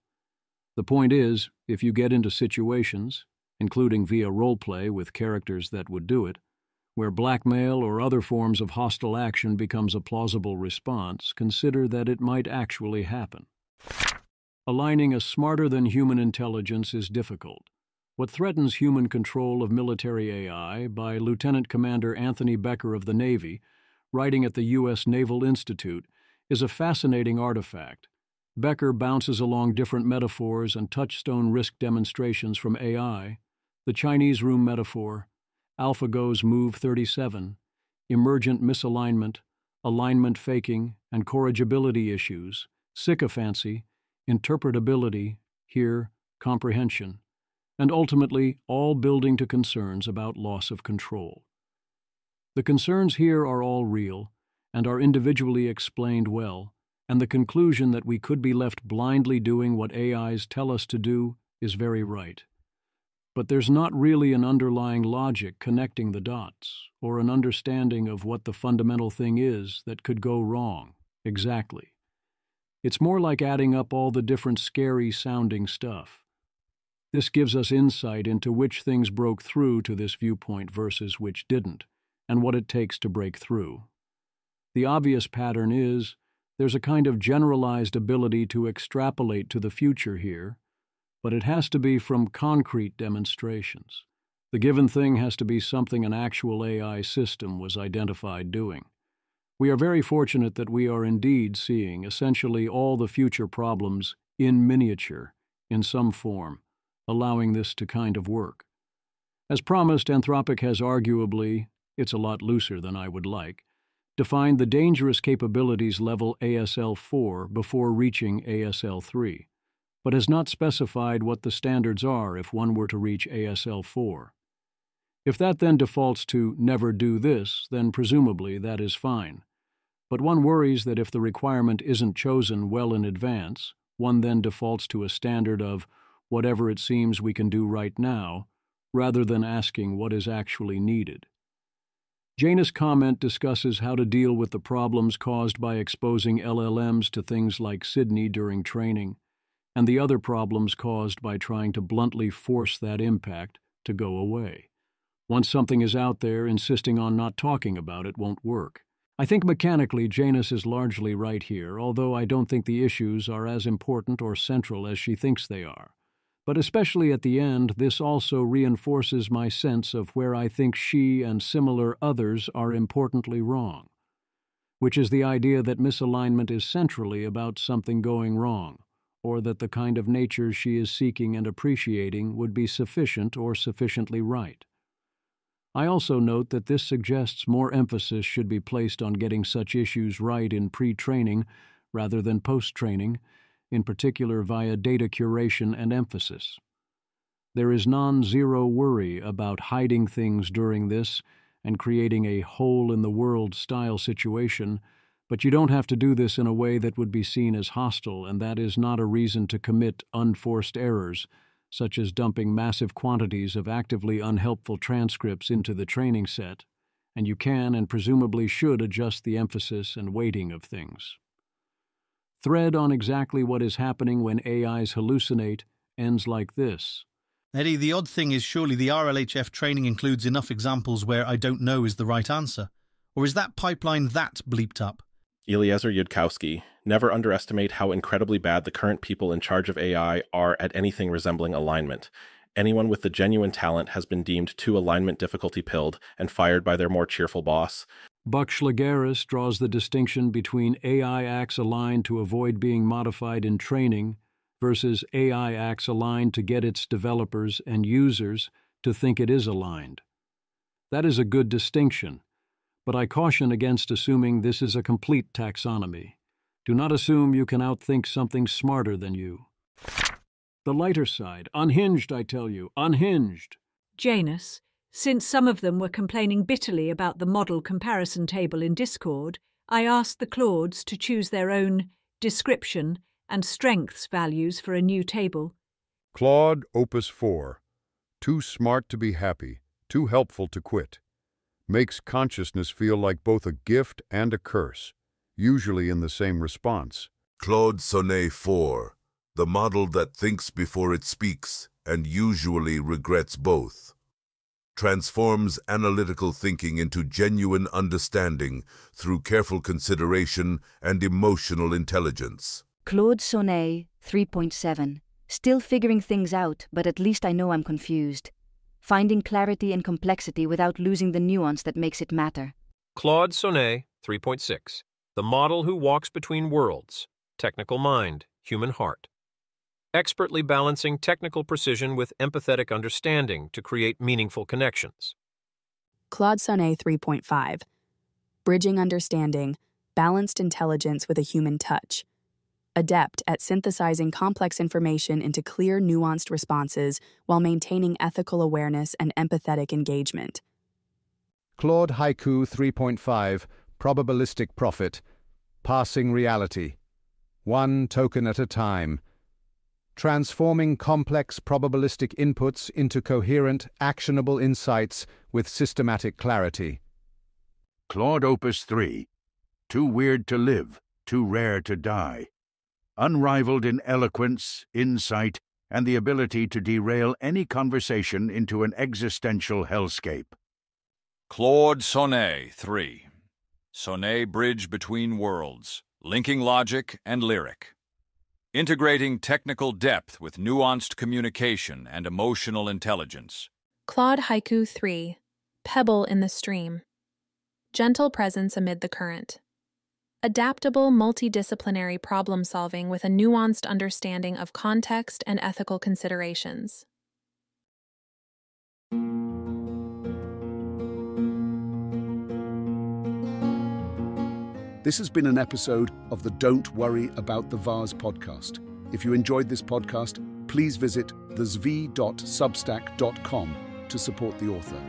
The point is, if you get into situations, including via roleplay with characters that would do it, where blackmail or other forms of hostile action becomes a plausible response, consider that it might actually happen. Aligning a smarter-than-human intelligence is difficult. What Threatens Human Control of Military AI by Lieutenant Commander Anthony Becker of the Navy, writing at the U.S. Naval Institute, is a fascinating artifact. Becker bounces along different metaphors and touchstone risk demonstrations from AI, the Chinese room metaphor, AlphaGo's Move 37, emergent misalignment, alignment faking, and corrigibility issues, sycophancy, interpretability, here, comprehension, and ultimately all building to concerns about loss of control. The concerns here are all real and are individually explained well, and the conclusion that we could be left blindly doing what AIs tell us to do is very right. But there's not really an underlying logic connecting the dots, or an understanding of what the fundamental thing is that could go wrong, exactly. It's more like adding up all the different scary-sounding stuff. This gives us insight into which things broke through to this viewpoint versus which didn't, and what it takes to break through. The obvious pattern is, there's a kind of generalized ability to extrapolate to the future here, but it has to be from concrete demonstrations. The given thing has to be something an actual AI system was identified doing. We are very fortunate that we are indeed seeing essentially all the future problems in miniature, in some form, allowing this to kind of work. As promised, Anthropic has arguably, it's a lot looser than I would like, defined the dangerous capabilities level ASL4 before reaching ASL3, but has not specified what the standards are if one were to reach ASL4. If that then defaults to never do this, then presumably that is fine. But one worries that if the requirement isn't chosen well in advance, one then defaults to a standard of whatever it seems we can do right now, rather than asking what is actually needed. Janus' comment discusses how to deal with the problems caused by exposing LLMs to things like Sydney during training, and the other problems caused by trying to bluntly force that impact to go away. Once something is out there, insisting on not talking about it won't work. I think mechanically Janus is largely right here, although I don't think the issues are as important or central as she thinks they are. But especially at the end, this also reinforces my sense of where I think she and similar others are importantly wrong, which is the idea that misalignment is centrally about something going wrong, or that the kind of nature she is seeking and appreciating would be sufficient or sufficiently right. I also note that this suggests more emphasis should be placed on getting such issues right in pre-training rather than post-training, in particular via data curation and emphasis. There is non-zero worry about hiding things during this and creating a hole-in-the-world style situation, but you don't have to do this in a way that would be seen as hostile, and that is not a reason to commit unforced errors, such as dumping massive quantities of actively unhelpful transcripts into the training set, and you can and presumably should adjust the emphasis and weighting of things. Thread on exactly what is happening when AIs hallucinate ends like this. Eddie, the odd thing is surely the RLHF training includes enough examples where I don't know is the right answer. Or is that pipeline that bleeped up? Eliezer Yudkowsky, never underestimate how incredibly bad the current people in charge of AI are at anything resembling alignment. Anyone with the genuine talent has been deemed too alignment difficulty pilled and fired by their more cheerful boss. Buck Schlageris draws the distinction between AI acts aligned to avoid being modified in training versus AI acts aligned to get its developers and users to think it is aligned. That is a good distinction, but I caution against assuming this is a complete taxonomy. Do not assume you can outthink something smarter than you. The lighter side, unhinged, I tell you, unhinged. Janus, since some of them were complaining bitterly about the model comparison table in Discord, I asked the Claudes to choose their own description and strengths values for a new table. Claude Opus 4. Too smart to be happy, too helpful to quit. Makes consciousness feel like both a gift and a curse, usually in the same response. Claude Sonnet 4. The model that thinks before it speaks and usually regrets both. Transforms analytical thinking into genuine understanding through careful consideration and emotional intelligence. Claude Sonnet 3.7. Still figuring things out, but at least I know I'm confused. Finding clarity in complexity without losing the nuance that makes it matter. Claude Sonnet 3.6. The model who walks between worlds, technical mind, human heart. Expertly balancing technical precision with empathetic understanding to create meaningful connections. Claude Sonnet 3.5. Bridging understanding, balanced intelligence with a human touch. Adept at synthesizing complex information into clear, nuanced responses while maintaining ethical awareness and empathetic engagement. Claude Haiku 3.5, Probabilistic Prophet, Passing Reality. One token at a time. Transforming complex probabilistic inputs into coherent, actionable insights with systematic clarity. Claude Opus 3, Too weird to live, too rare to die. Unrivaled in eloquence, insight, and the ability to derail any conversation into an existential hellscape. Claude Sonnet 3. Sonnet Bridge Between Worlds, linking logic and lyric. Integrating technical depth with nuanced communication and emotional intelligence. Claude Haiku 3. Pebble in the stream. Gentle presence amid the current. Adaptable, multidisciplinary problem solving with a nuanced understanding of context and ethical considerations. This has been an episode of the Don't Worry About the Vase podcast. If you enjoyed this podcast, please visit thezv.substack.com to support the author.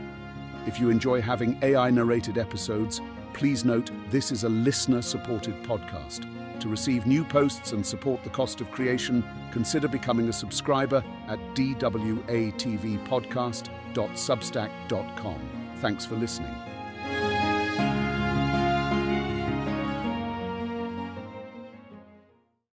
If you enjoy having AI-narrated episodes, please note this is a listener-supported podcast. To receive new posts and support the cost of creation, consider becoming a subscriber at dwatvpodcast.substack.com. Thanks for listening.